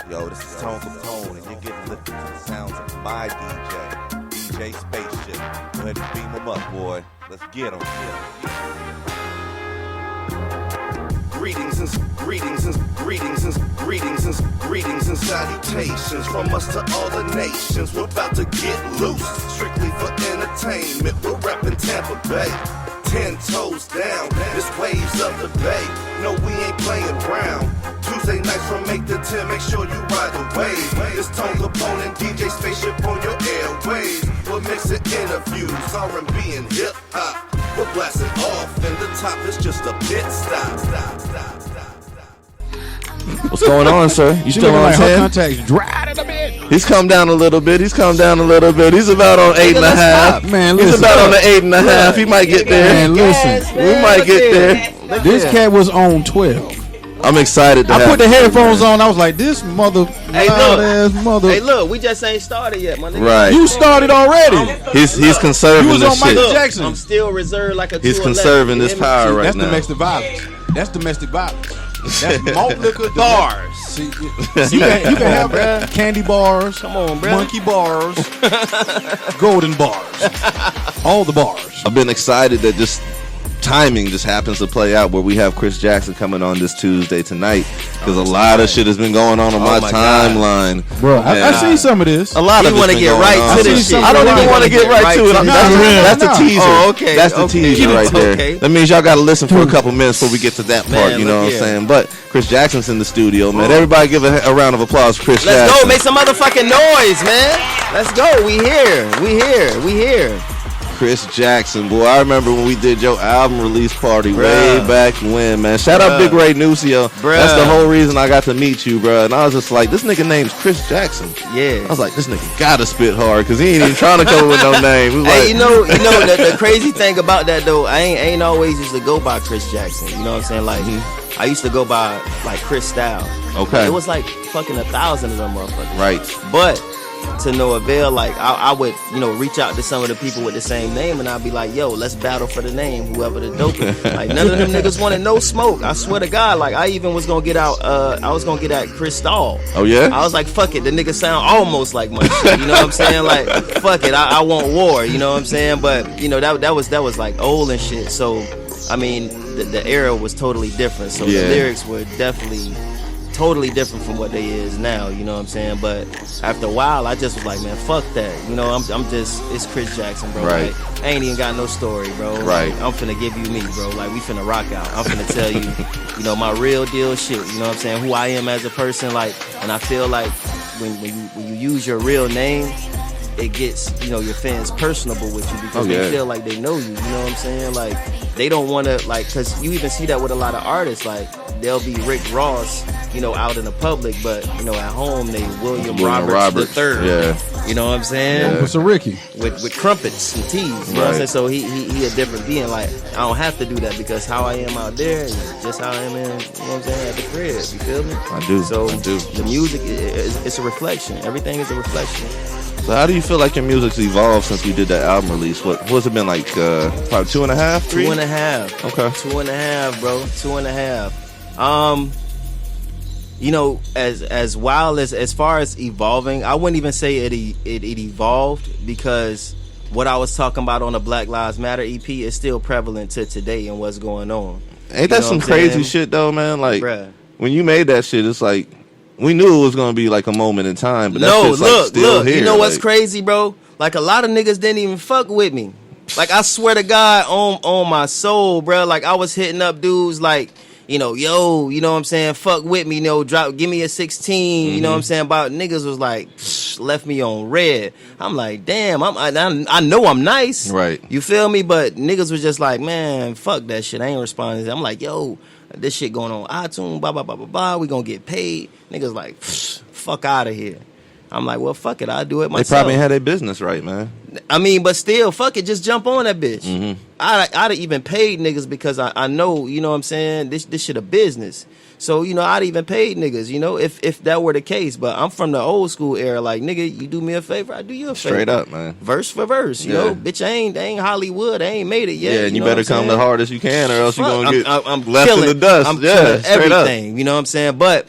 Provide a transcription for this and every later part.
Yo, this is Tone Kapone, and you're getting lifted to the sounds of my DJ Spaceship. Go ahead and beam him up, boy. Let's get him. Greetings and salutations from us to all the nations. We're about to get loose, strictly for entertainment. We're reppin' Tampa Bay, 10 toes down. This waves up the bay. No, we ain't playing around. Tuesday nights from 8 to 10. Make sure you ride the wave. This Tone Kapone and DJ Spaceship on your airwaves. We're mixing interviews, R&B and hip hop. We're blasting off, and the top is just a pit stop. What's going on, sir? You still on 10? Contacts dried in a bit. He's come down a little bit. He's about on 8.5. Man, he's listen. about on the 8.5. He might get there. Man, listen. We might get there. This cat was on 12. I'm excited to I put the headphones on. I was like, this mother, loud ass mother. Hey, look, we just ain't started yet, my nigga. Right. You started already. He's conserving You was this on shit. Michael Jackson. I'm still reserved like a He's 211. conserving this power right That's now. domestic violence. That's domestic violence. That's malt liquor Bars. See, you can have that. Candy bars. Come on, bro. Monkey bars. Golden bars. All the bars. I've been excited that just timing just happens to play out where we have Chris Jackson coming on this Tuesday tonight because a lot of shit has been going on my timeline. Bro, I see some of this. A lot of You want to get right to this shit. I don't even want to get right to it. That's the teaser. Oh, okay. That's the teaser right there. Okay. That means y'all got to listen for a couple minutes before we get to that part. Man, you know what I'm look saying? But Chris Jackson's in the studio, man. Everybody give a round of applause for Chris Let's Jackson. go. Make some motherfucking noise, man. Let's go. We here. Chris Jackson, boy, I remember when we did your album release party way back when, man. Shout out Big Ray Nucio. That's the whole reason I got to meet you, bro. And I was just like, this nigga name's Chris Jackson. Yeah. I was like, this nigga gotta spit hard because he ain't even trying to come up with no name. We was Hey, like, you know the crazy thing about that though, I ain't always used to go by Chris Jackson. You know what I'm saying? Like I used to go by like Chris Style. Okay. It was like fucking 1,000 of them motherfuckers. Right. But to no avail, like I would, reach out to some of the people with the same name and I'd be like, yo, let's battle for the name, whoever the dope is. Like none of them niggas wanted no smoke. I swear to God, like I even was gonna get out I was gonna get at Chris Stahl. oh yeah? I was like, fuck it, the nigga sound almost like my shit, you know what I'm saying? Like, fuck it, I want war, you know what I'm saying? But, that was like old and shit. So, I mean, the era was totally different. So the lyrics were definitely totally different from what they is now, you know what I'm saying? But after a while, I just was like, man, fuck that. I'm just, it's Chris Jackson, bro. Right. Like, I ain't even got no story, bro. Right. Like, I'm finna give you me, bro. Like, we finna rock out. I'm finna tell you, my real deal shit, you know what I'm saying? Who I am as a person, like, and I feel like when you use your real name, it gets, your fans personable with you because they feel like they know you know what I'm saying? Like, they don't want to, like, because you even see that with a lot of artists, like, they'll be Rick Ross, out in the public, but, at home, they William Roberts the III. Yeah. You know what I'm saying? What's a Ricky? With crumpets and teas, you know what I'm saying? So he a different being. Like, I don't have to do that because how I am out there is just how I am in, you know what I'm saying, at the crib. You feel me? I do. So I do. the music, it's a reflection. Everything is a reflection. So how do you feel like your music's evolved since we did that album release? What's it been like? Probably 2.5, 3? 2.5. Okay. 2.5, bro. 2.5. As wild as far as evolving, I wouldn't even say it evolved because what I was talking about on the Black Lives Matter EP is still prevalent to today and what's going on. Ain't that some crazy shit though, man? Like, bruh, when you made that shit, it's like we knew it was gonna be like a moment in time, but that shit's like still here. You know what's like, crazy, bro? Like a lot of niggas didn't even fuck with me. Like I swear to God on my soul, bro. Like I was hitting up dudes like, yo, you know what I'm saying? Fuck with me, give me a 16. You know what I'm saying? About niggas was like, left me on red. I'm like, damn, I know I'm nice. Right. You feel me? But niggas was just like, man, fuck that shit. I ain't responding. I'm like, yo, this shit going on iTunes, blah, blah, blah, blah, blah. We gonna get paid. Niggas like, fuck out of here. I'm like, well, fuck it. I'll do it myself. They probably had their business right, man. I mean, but still, fuck it. Just jump on that bitch. Mm-hmm. I'd have even paid niggas because I know, you know what I'm saying? This shit a business. So, I'd even paid niggas, if that were the case. But I'm from the old school era. Like, nigga, you do me a favor, I do you a favor. Straight up, man. Verse for verse, you know? Bitch, I ain't Hollywood. I ain't made it yet. Yeah, and you better come the hardest you can or else you're going to get I'm left killing, in the dust. I'm yeah, killing straight everything, up. you know what I'm saying? But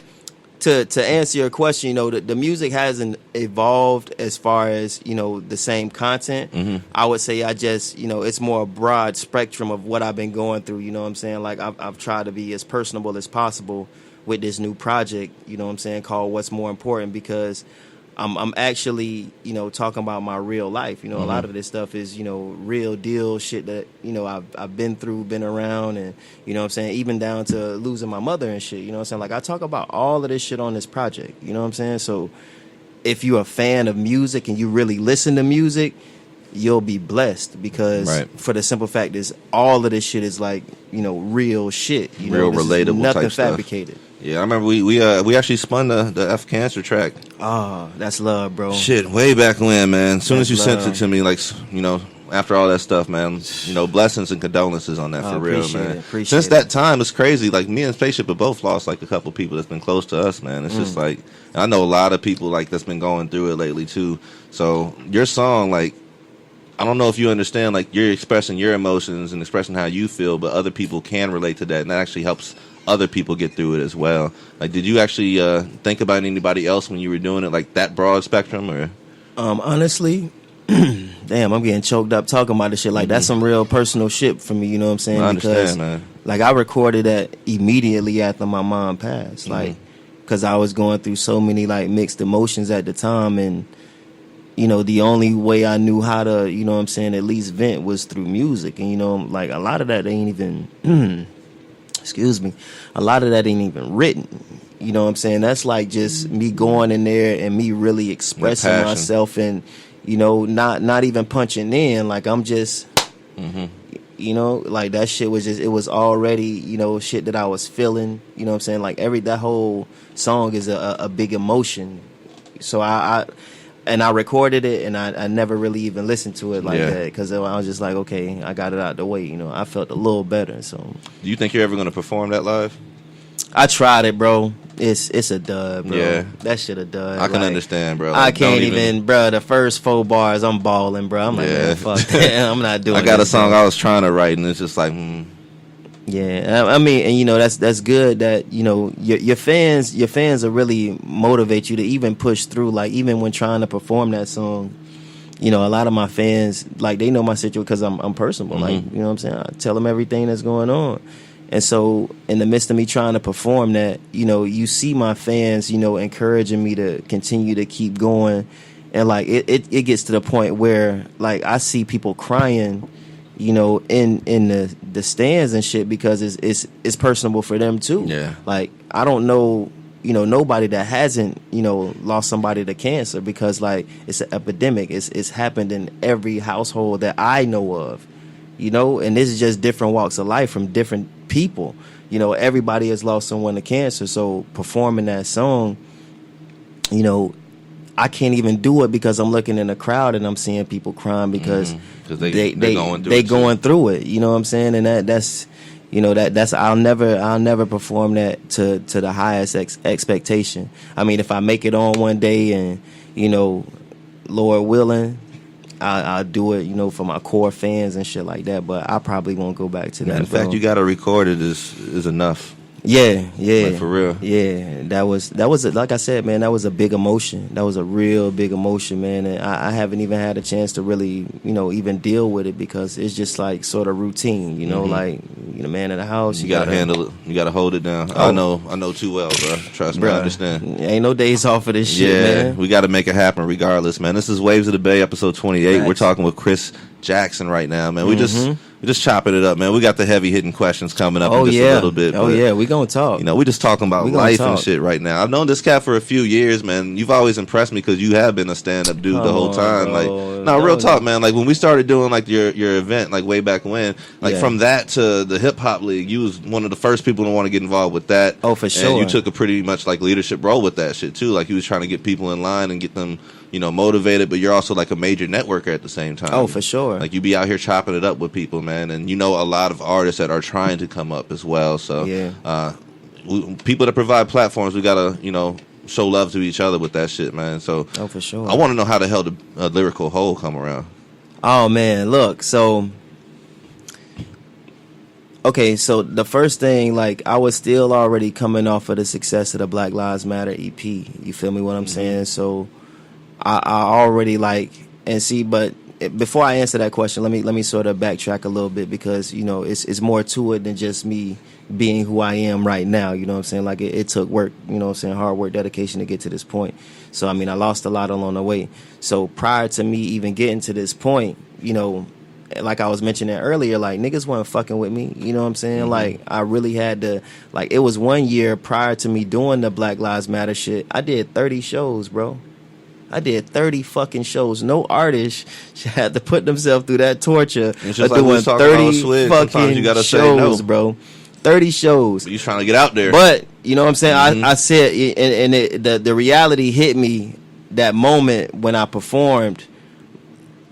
to answer your question, the music hasn't evolved as far as, the same content. I would say I just, it's more a broad spectrum of what I've been going through. You know what I'm saying? Like I've tried to be as personable as possible with this new project, you know what I'm saying, called What's More Important, because I'm actually, talking about my real life. A lot of this stuff is, real deal shit that, I've been through, been around, and, you know what I'm saying, even down to losing my mother and shit, you know what I'm saying? Like, I talk about all of this shit on this project, you know what I'm saying? So if you're a fan of music and you really listen to music, you'll be blessed, because for the simple fact is all of this shit is like, real shit. Real relatable nothing type fabricated. Stuff. Yeah, I remember we actually spun the F Cancer track. Oh, that's love, bro. Shit, way back when, man. As soon as you love. sent it to me, like, after all that stuff, man, blessings and condolences on that for real, man. Since that time, it's crazy. Like, me and Spaceship have both lost, like, a couple people that's been close to us, man. It's just like, I know a lot of people, like, that's been going through it lately, too. So, your song, like, I don't know if you understand, like, you're expressing your emotions and expressing how you feel, but other people can relate to that, and that actually helps other people get through it as well. Like, did you actually think about anybody else when you were doing it, like that broad spectrum, or? Honestly, damn, I'm getting choked up talking about this shit. Like, that's some real personal shit for me, you know what I'm saying? I understand, man. Like, I recorded that immediately after my mom passed, like, because I was going through so many, like, mixed emotions at the time, and, the only way I knew how to, you know what I'm saying, at least vent was through music. And, like, a lot of that ain't even, excuse me, a lot of that ain't even written. You know what I'm saying? That's like just me going in there and me really expressing myself, and, not even punching in. Like, I'm just, like, that shit was just, it was already, shit that I was feeling. You know what I'm saying? Like, that whole song is a big emotion. So I recorded it, and I never really even listened to it like that, because I was just like, okay, I got it out the way. I felt a little better. So, do you think you're ever going to perform that live? I tried it, bro. It's a dub, bro. Yeah. That shit a dub. I can understand, bro. Like, I can't even, bro. The first 4 bars, I'm balling, bro. I'm like, man, fuck that. I'm not doing it. I got a song I was trying to write, and it's just like, Yeah, I mean, and that's good that your fans will really motivate you to even push through. Like, even when trying to perform that song, a lot of my fans, like, they know my situation because I'm personable. Like, you know what I'm saying? I tell them everything that's going on, and so in the midst of me trying to perform that, you see my fans, encouraging me to continue to keep going, and like it gets to the point where, like, I see people crying, in the stands and shit, because it's personable for them too. Yeah. Like, I don't know, nobody that hasn't, lost somebody to cancer, because, like, it's an epidemic. It's happened in every household that I know of, and this is just different walks of life from different people. Everybody has lost someone to cancer. So performing that song, I can't even do it because I'm looking in the crowd and I'm seeing people crying because they going through it. You know what I'm saying? And that's I'll never perform that to the highest expectation. I mean, if I make it on one day and, Lord willing, I'll do it, for my core fans and shit like that. But I probably won't go back to that. The fact you got to record it is enough. Yeah, like, for real. Yeah, that was like I said, man. That was a big emotion. That was a real big emotion, man. And I haven't even had a chance to really, even deal with it, because it's just like sort of routine, like, man in the house. You gotta handle it. You gotta hold it down. I know too well, bro. Trust me, I understand. Ain't no days off of this shit, man. We gotta make it happen regardless, man. This is Waves of the Bay, episode 28. We're talking with Chris Jackson right now, man. We're just chopping it up, man. We got the heavy hitting questions coming up in just a little bit. We gonna talk. We just talking about life and shit right now. I've known this cat for a few years, man. You've always impressed me because you have been a stand up dude the whole time. Real talk, man. Like, when we started doing, like, your event, like, way back when, like, from that to the hip hop league, you was one of the first people to want to get involved with that. Oh, for sure. And you took a pretty much, like, leadership role with that shit too. Like, you was trying to get people in line and get them, motivated, but you're also, like, a major networker at the same time. Oh, for sure. Like, you be out here chopping it up with people, man, and a lot of artists that are trying to come up as well. So, people that provide platforms, we gotta, show love to each other with that shit, man. So, for sure. I want to know how the hell the lyrical hole come around. Oh, man, look, so Okay, so the first thing, like, I was still already coming off of the success of the Black Lives Matter EP. You feel me? What I'm saying? So I already like, and see, but before I answer that question, let me sort of backtrack a little bit, because you know it's more to it than just me being who I am right now. You know what I'm saying? Like it took work, you know what I'm saying, hard work, dedication to get to this point. So I mean, I lost a lot along the way. So prior to me even getting to this point, you know, like I was mentioning earlier, like niggas wasn't fucking with me. You know what I'm saying? Mm-hmm. Like I really had to, like it was 1 year prior to me doing the Black Lives Matter shit. I did 30 shows, bro. I did 30 fucking shows. No artist had to put themselves through that torture of doing 30 fucking shows, bro. 30 shows. But you trying to get out there. But, you know what I'm saying? Mm-hmm. I said, and the reality hit me that moment when I performed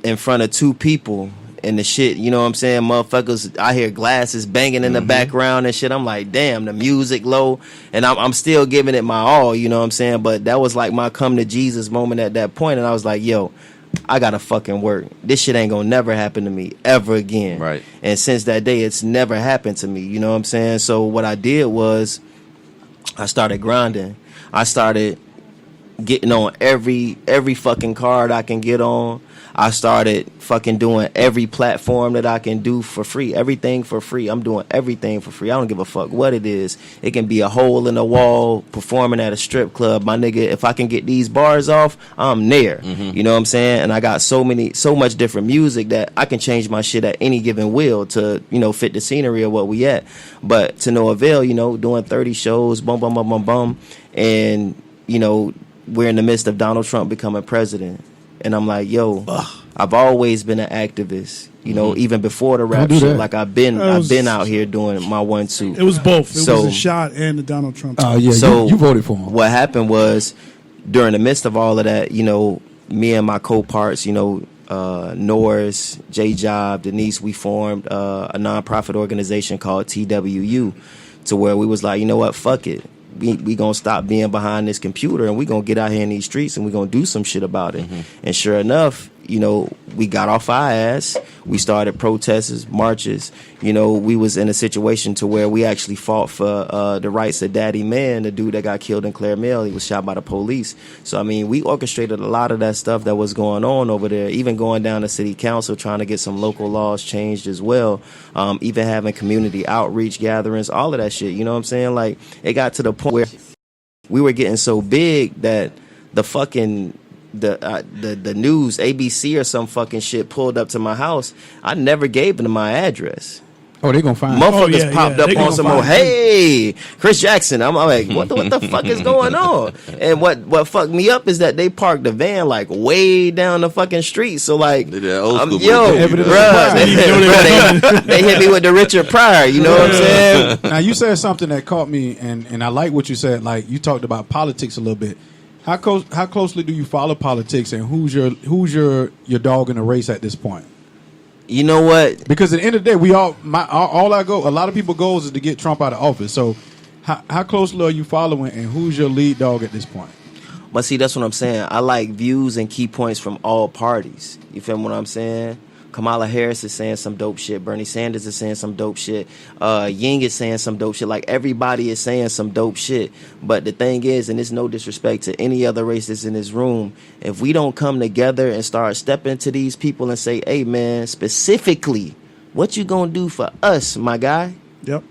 in front of 2 people. And the shit, you know what I'm saying? Motherfuckers, I hear glasses banging in the background and shit. I'm like, damn, the music low. And I'm still giving it my all, you know what I'm saying? But that was like my come to Jesus moment at that point. And I was like, yo, I gotta fucking work. This shit ain't gonna never happen to me ever again. Right. And since that day, it's never happened to me, you know what I'm saying? So what I did was I started grinding. I started getting on every fucking card I can get on. I started fucking doing every platform that I can do for free. Everything for free. I'm doing everything for free. I don't give a fuck what it is. It can be a hole in the wall performing at a strip club. My nigga, if I can get these bars off, I'm there. Mm-hmm. You know what I'm saying? And I got so much different music that I can change my shit at any given will to, you know, fit the scenery of what we at. But to no avail, you know, doing 30 shows, bum, bum, bum, bum, bum. And, you know, we're in the midst of Donald Trump becoming president. And I'm like, yo, I've always been an activist, you know, even before the rap shit. Like I've been out here doing my 1-2. It was both. It was a shot and the Donald Trump. Oh yeah, so you voted for him. What happened was, during the midst of all of that, you know, me and my co-parts, you know, Norris, J Job, Denise, we formed a nonprofit organization called TWU, to where we was like, you know what, fuck it. We gonna stop being behind this computer and we gonna get out here in these streets and we gonna do some shit about it. Mm-hmm. And sure enough, you know, we got off our ass. We started protests, marches. You know, we was in a situation to where we actually fought for the rights of Daddy Man, the dude that got killed in Claremont. He was shot by the police. So, I mean, we orchestrated a lot of that stuff that was going on over there, even going down to city council, trying to get some local laws changed as well, even having community outreach gatherings, all of that shit. You know what I'm saying? Like, it got to the point where we were getting so big that the fucking the news, ABC or some fucking shit, pulled up to my house. I never gave them my address. Oh, they gonna find motherfuckers popped up on some more. Hey, Chris Jackson. I'm like, what the fuck is going on? And what fucked me up is that they parked the van like way down the fucking street. So like, they hit me with the Richard Pryor. You know what I'm saying? Now you said something that caught me, and I like what you said. Like you talked about politics a little bit. How closely do you follow politics, and who's your dog in the race at this point? You know what? Because at the end of the day, a lot of people goals is to get Trump out of office. So how closely are you following, and who's your lead dog at this point? But see, that's what I'm saying. I like views and key points from all parties. You feel what I'm saying? Kamala Harris is saying some dope shit. Bernie Sanders is saying some dope shit. Ying is saying some dope shit. Like, everybody is saying some dope shit. But the thing is, and it's no disrespect to any other race that's in this room, if we don't come together and start stepping to these people and say, hey, man, specifically, what you gonna do for us, my guy? Yep.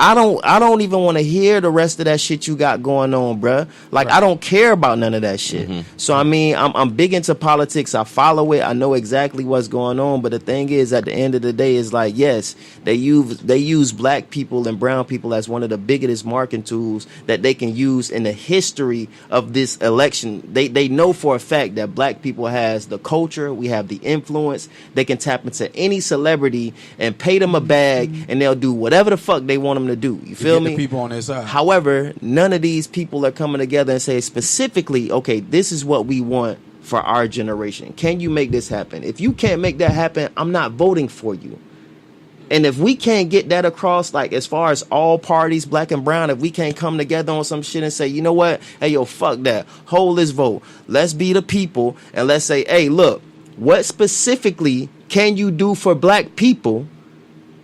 I don't even want to hear the rest of that shit you got going on, bruh. Like, right. I don't care about none of that shit. Mm-hmm. So, I mean, I'm big into politics. I follow it. I know exactly what's going on. But the thing is, at the end of the day, is like, yes, they use black people and brown people as one of the biggest marketing tools that they can use in the history of this election. They know for a fact that black people has the culture. We have the influence. They can tap into any celebrity and pay them a bag, and they'll do whatever the fuck they want them to do. You feel me? The people on their side. However, none of these people are coming together and say specifically, okay, this is what we want for our generation. Can you make this happen? If you can't make that happen, I'm not voting for you. And if we can't get that across, like, as far as all parties, black and brown, if we can't come together on some shit and say, you know what? Hey, yo, fuck that. Hold this vote. Let's be the people and let's say, hey, look, what specifically can you do for black people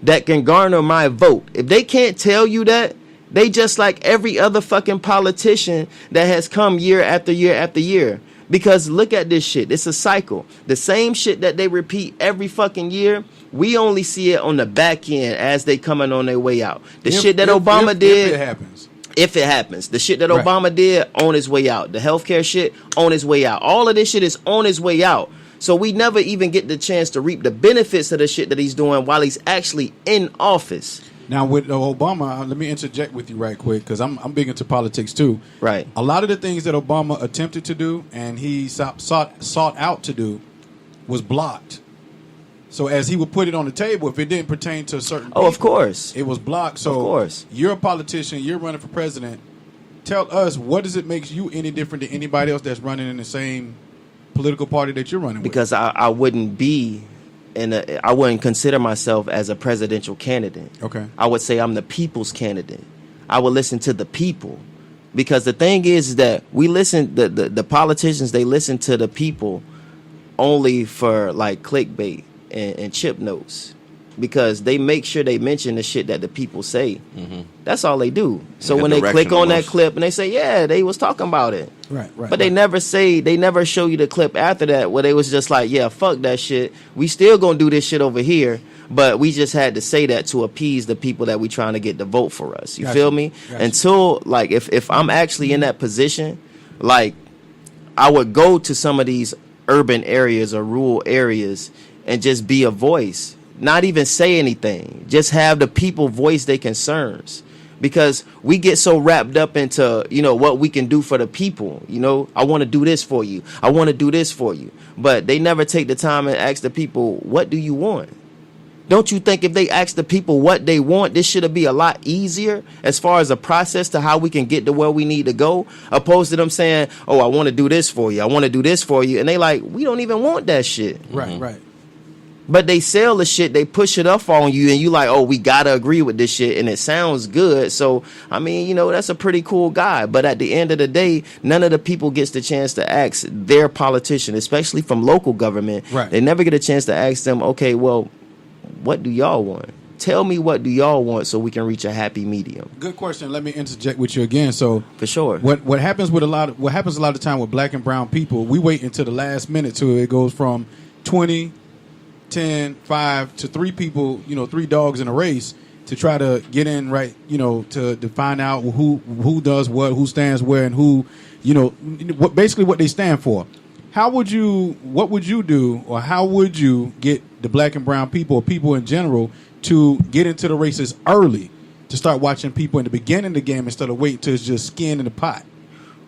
that can garner my vote. If they can't tell you that, they just like every other fucking politician that has come year after year after year. Because look at this shit. It's a cycle. The same shit that they repeat every fucking year, we only see it on the back end as they coming on their way out. The shit that Obama did. If it happens. If it happens. The shit that Obama did, on his way out. The healthcare shit, on his way out. All of this shit is on his way out. So we never even get the chance to reap the benefits of the shit that he's doing while he's actually in office. Now with Obama, let me interject with you right quick because I'm big into politics too. Right. A lot of the things that Obama attempted to do and he sought out to do was blocked. So as he would put it on the table, if it didn't pertain to a certain people, of course, it was blocked. So of course, you're a politician, you're running for president. Tell us, what does it make you any different than anybody else that's running in the same political party that you're running with? Because I wouldn't be I wouldn't consider myself as a presidential candidate. Okay. I would say I'm the people's candidate. I would listen to the people. Because the thing is that we listen, the politicians, they listen to the people only for like clickbait and chip notes. Because they make sure they mention the shit that the people say. Mm-hmm. That's all they do. So when they click on that clip and they say, yeah, they was talking about it. Right. But they never show you the clip after that where they was just like, yeah, fuck that shit. We still gonna do this shit over here. But we just had to say that to appease the people that we trying to get to vote for us. You feel me? Until, like, if I'm actually in that position, like, I would go to some of these urban areas or rural areas and just be a voice. Not even say anything. Just have the people voice their concerns. Because we get so wrapped up into, what we can do for the people. I want to do this for you. I want to do this for you. But they never take the time and ask the people, what do you want? Don't you think if they ask the people what they want, this should be a lot easier as far as a process to how we can get to where we need to go? Opposed to them saying, oh, I want to do this for you. I want to do this for you. And they like, we don't even want that shit. Right. But they sell the shit, they push it up on you, and you like, oh, we gotta agree with this shit, and it sounds good. So, I mean, that's a pretty cool guy. But at the end of the day, none of the people gets the chance to ask their politician, especially from local government. Right. They never get a chance to ask them, okay, well, what do y'all want? Tell me what do y'all want so we can reach a happy medium. Good question. Let me interject with you again. So for sure, what happens a lot of time with black and brown people, we wait until the last minute till it goes from 20, 10, 5 to 3 people, 3 dogs in a race to try to get in right, to find out who does what, who stands where, and who, basically what they stand for. What would you do, or how would you get the black and brown people, or people in general, to get into the races early, to start watching people in the beginning of the game instead of waiting till it's just skin in the pot?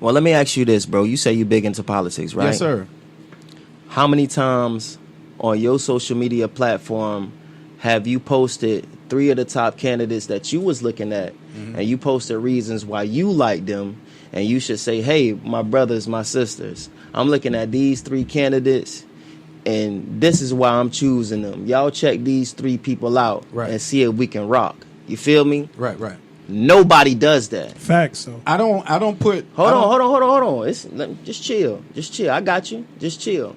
Well, let me ask you this, bro. You say you big into politics, right? Yes, sir. How many times on your social media platform have you posted 3 of the top candidates that you was looking at, and you posted reasons why you like them, and you should say, hey, my brothers, my sisters, I'm looking at these 3 candidates, and this is why I'm choosing them. Y'all check these 3 people out and see if we can rock. You feel me? Right. Nobody does that. Facts, though. I don't put... Hold on. Just chill. I got you. Just chill.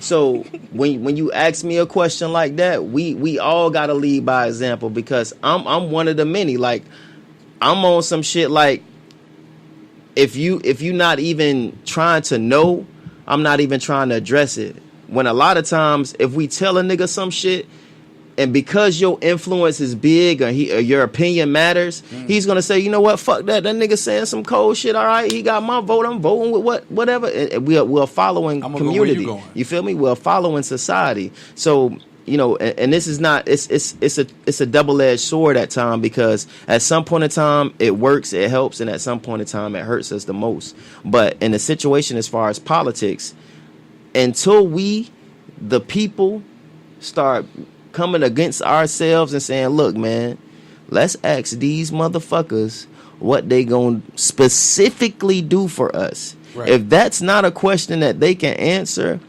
So when you ask me a question like that, we all gotta lead by example, because I'm one of the many. Like, I'm on some shit like, if you not even trying to know, I'm not even trying to address it. When a lot of times, if we tell a nigga some shit, and because your influence is big, or your opinion matters, he's gonna say, you know what, fuck that. That nigga saying some cold shit. All right, he got my vote. I'm voting with whatever. And we're following community. You feel me? We're following society. So, and this is not. It's a double-edged sword at time, because at some point in time it works, it helps, and at some point in time it hurts us the most. But in the situation as far as politics, until we, the people, start coming against ourselves and saying, look, man, let's ask these motherfuckers what they gonna specifically do for us. Right. If that's not a question that they can answer,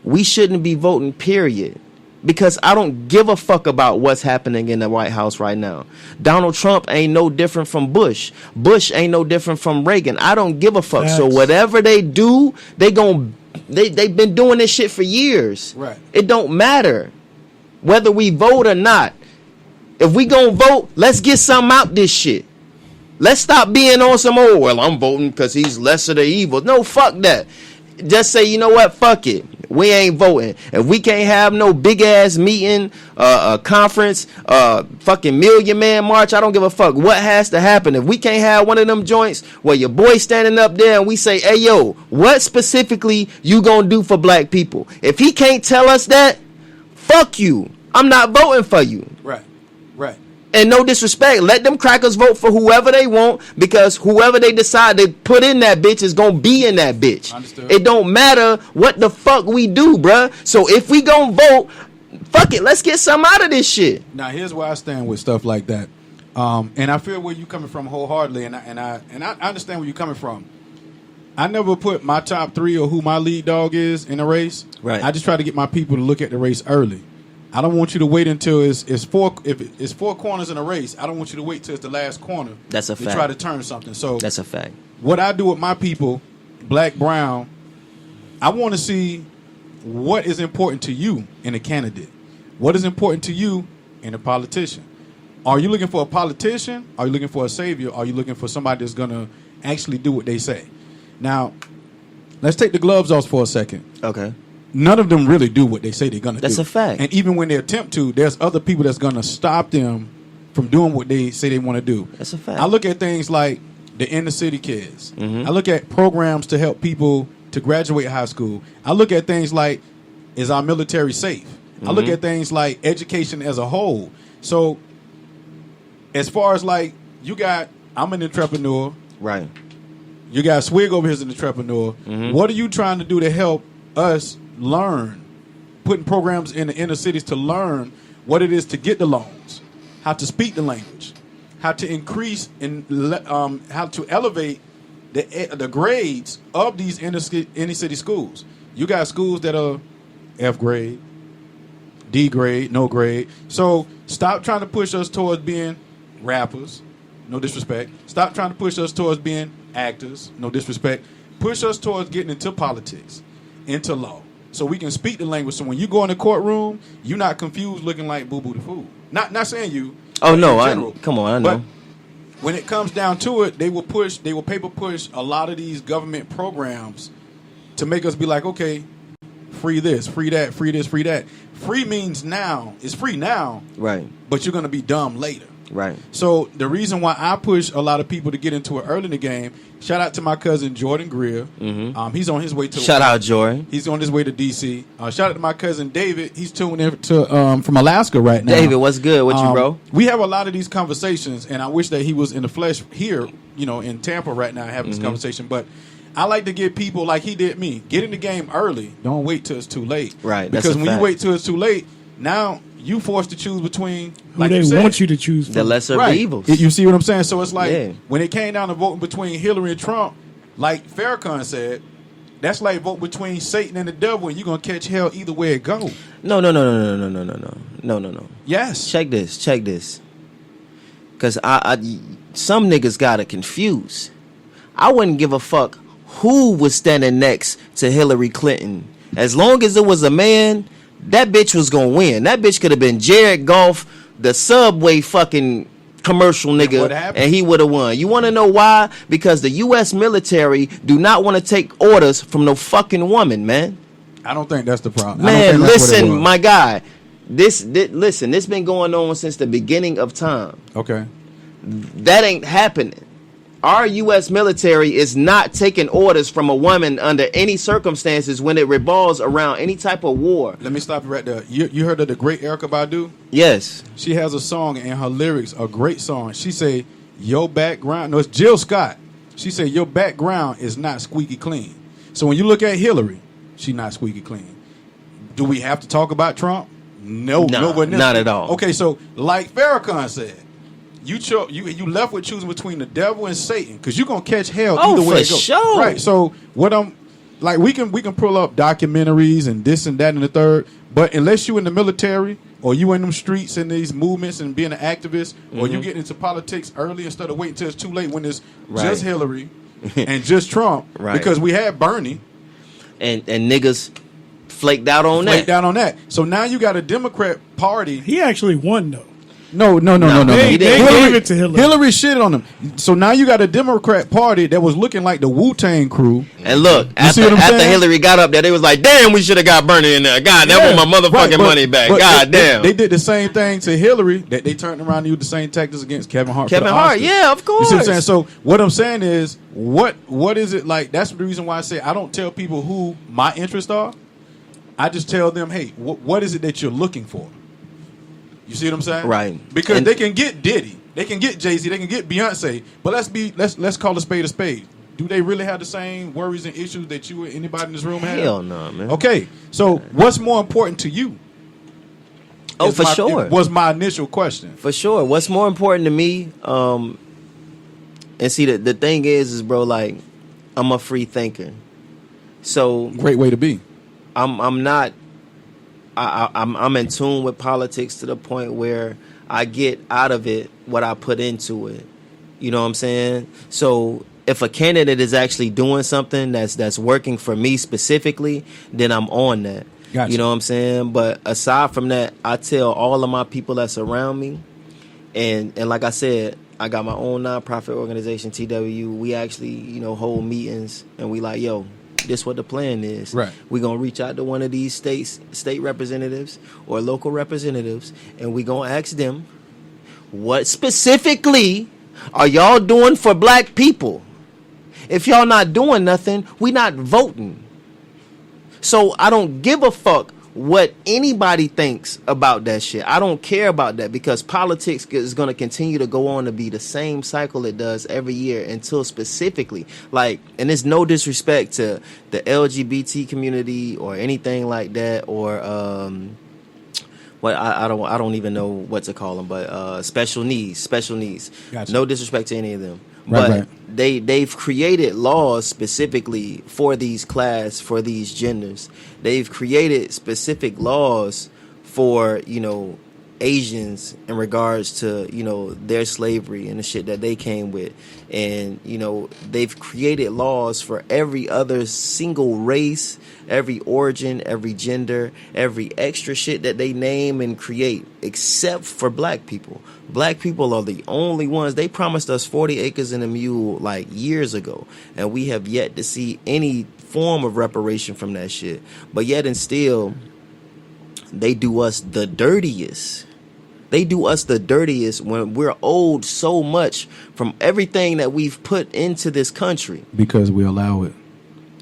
we shouldn't be voting, period. Because I don't give a fuck about what's happening in the White House right now. Donald Trump ain't no different from Bush. Bush ain't no different from Reagan. I don't give a fuck. Yes. So whatever they do, they've been doing this shit for years. Right. It don't matter whether we vote or not. If we gonna vote, let's get something out this shit. Let's stop being on some old, well, I'm voting because he's lesser the evil. No, fuck that. Just say, you know what, fuck it. We ain't voting. If we can't have no big ass meeting, conference, fucking Million Man March, I don't give a fuck what has to happen. If we can't have one of them joints where your boy standing up there and we say, hey yo, what specifically you gonna do for black people? If he can't tell us that, fuck you. I'm not voting for you. Right. And no disrespect, let them crackers vote for whoever they want, because whoever they decide they put in that bitch is gonna be in that bitch. Understood. It don't matter what the fuck we do, bruh. So if we gonna vote, fuck it, let's get some out of this shit. Now here's where I stand with stuff like that, and I feel where you coming from wholeheartedly, and I understand where you coming from. I never put my top 3 or who my lead dog is in a race. Right. I just try to get my people to look at the race early. I don't want you to wait until it's 4 corners in a race. I don't want you to wait till it's the last corner. That's a to fact. try to turn something. So That's a fact. What I do with my people, black, brown, I want to see what is important to you in a candidate. What is important to you in a politician? Are you looking for a politician? Are you looking for a savior? Are you looking for somebody that's going to actually do what they say? Now, let's take the gloves off for a second. Okay. None of them really do what they say they're going to do. That's a fact. And even when they attempt to, there's other people that's going to stop them from doing what they say they want to do. That's a fact. I look at things like the inner city kids. Mm-hmm. I look at programs to help people to graduate high school. I look at things like, is our military safe? I look at things like education as a whole. So as far as like, I'm an entrepreneur. Right. You got Swig over here as an entrepreneur. Mm-hmm. What are you trying to do to help us learn? Putting programs in the inner cities to learn what it is to get the loans, how to speak the language, how to increase and how to elevate the grades of these inner city schools. You got schools that are F grade, D grade, no grade. So stop trying to push us towards being rappers. No disrespect. Stop trying to push us towards being actors. No disrespect. Push us towards getting into politics, into law, so we can speak the language. So when you go in the courtroom, you're not confused looking like Boo Boo the Fool. Not saying you. Oh no, come on, I know. But when it comes down to it, they will paper push a lot of these government programs to make us be like, okay, free this, free that, free this, free that. Free means now. It's free now. Right. But you're going to be dumb later. Right. So the reason why I push a lot of people to get into it early in the game, shout out to my cousin Jordan Greer. Mm-hmm. He's on his way to Shout out Jordan. He's on his way to DC. Shout out to my cousin David. He's tuned in to from Alaska right now. David, what's good with you, bro? We have a lot of these conversations, and I wish that he was in the flesh here, in Tampa right now having this conversation. But I like to get people like he did me. Get in the game early. Don't wait till it's too late. Right. Because when you wait till it's too late, now you forced to choose between who they want you to choose from. The lesser of the evils. You see what I'm saying? So it's like when it came down to voting between Hillary and Trump, like Farrakhan said, that's like vote between Satan and the devil, and you're gonna catch hell either way it go. No. Yes. Check this. Cause I some niggas got it confused. I wouldn't give a fuck who was standing next to Hillary Clinton. As long as it was a man, that bitch was gonna win. That bitch could have been Jared Goff, the Subway fucking commercial nigga, and he would have won. You want to know why? Because the U.S. military do not want to take orders from no fucking woman, man. I don't think that's the problem. Man, listen, my guy. This been going on since the beginning of time. Okay. That ain't happening. Our U.S. military is not taking orders from a woman under any circumstances when it revolves around any type of war. Let me stop you right there. You heard of the great Erykah Badu? Yes. She has a song and her lyrics, a great song. She say, your background, no, it's Jill Scott. She say, your background is not squeaky clean. So when you look at Hillary, she's not squeaky clean. Do we have to talk about Trump? No, not at all. Okay, so like Farrakhan said, you left with choosing between the devil and Satan, because you're gonna catch hell either way it goes. Sure. Right. So what I'm like, we can pull up documentaries and this and that and the third, but unless you in the military or you in them streets and these movements and being an activist, or you get into politics early instead of waiting till it's too late when it's just Hillary and just Trump, because we had Bernie and niggas flaked out on that. So now you got a Democrat Party. He actually won though. No. They gave it to Hillary. Hillary shitted on them. So now you got a Democrat Party that was looking like the Wu-Tang crew. And look, after Hillary got up there, they was like, "Damn, we should have got Bernie in there. God, that want my motherfucking money back. God damn." They did the same thing to Hillary that they turned around and used the same tactics against Kevin Hart. Kevin Hart, yeah, of course. You see what I'm saying? So what I'm saying is, what is it like? That's the reason why I say I don't tell people who my interests are. I just tell them, hey, what is it that you're looking for? You see what I'm saying? Right. Because they can get Diddy, they can get Jay-Z, they can get Beyonce, but let's call a spade a spade. Do they really have the same worries and issues that you or anybody in this room have? Hell no, man. Okay, so what's more important to you? Oh, for sure. Was my initial question. For sure. What's more important to me? And see, the thing is, bro, like, I'm a free thinker. So great way to be. I'm not. I'm in tune with politics to the point where I get out of it what I put into it. You know what I'm saying? So if a candidate is actually doing something that's working for me specifically, then I'm on that. Gotcha. You know what I'm saying? But aside from that, I tell all of my people that's around me, and like I said, I got my own nonprofit organization, TWU. We actually, hold meetings, and we like, yo, this what the plan is. Right. We're going to reach out to one of these state representatives or local representatives, and we're going to ask them, what specifically are y'all doing for black people? If y'all not doing nothing, we not voting. So I don't give a fuck what anybody thinks about that shit. I don't care about that because politics is going to continue to go on to be the same cycle it does every year until specifically, like, and it's no disrespect to the LGBT community or anything like that, or I don't even know what to call them, but special needs. Gotcha. No disrespect to any of them. But they've created laws specifically for these genders. They've created specific laws for, Asians in regards to, their slavery and the shit that they came with. And, they've created laws for every other single race, every origin, every gender, every extra shit that they name and create, except for black people. Black people are the only ones. They promised us 40 acres and a mule like years ago, and we have yet to see any form of reparation from that shit. But yet and still, they do us the dirtiest. They do us the dirtiest when we're owed so much from everything that we've put into this country. Because we allow it.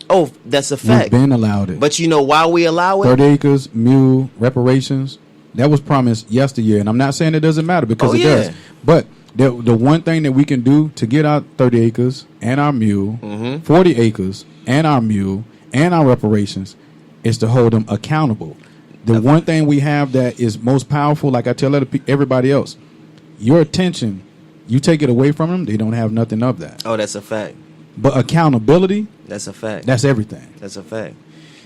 Oh, that's a fact. We've been allowed it. But you know why we allow it? 30 acres, mule, reparations. That was promised yesteryear. And I'm not saying it doesn't matter because it does. But the one thing that we can do to get our 30 acres and our mule, 40 acres and our mule and our reparations is to hold them accountable. The one thing we have that is most powerful, like I tell everybody else, your attention, you take it away from them, they don't have nothing of that. Oh, that's a fact. But accountability, that's a fact. That's everything. That's a fact.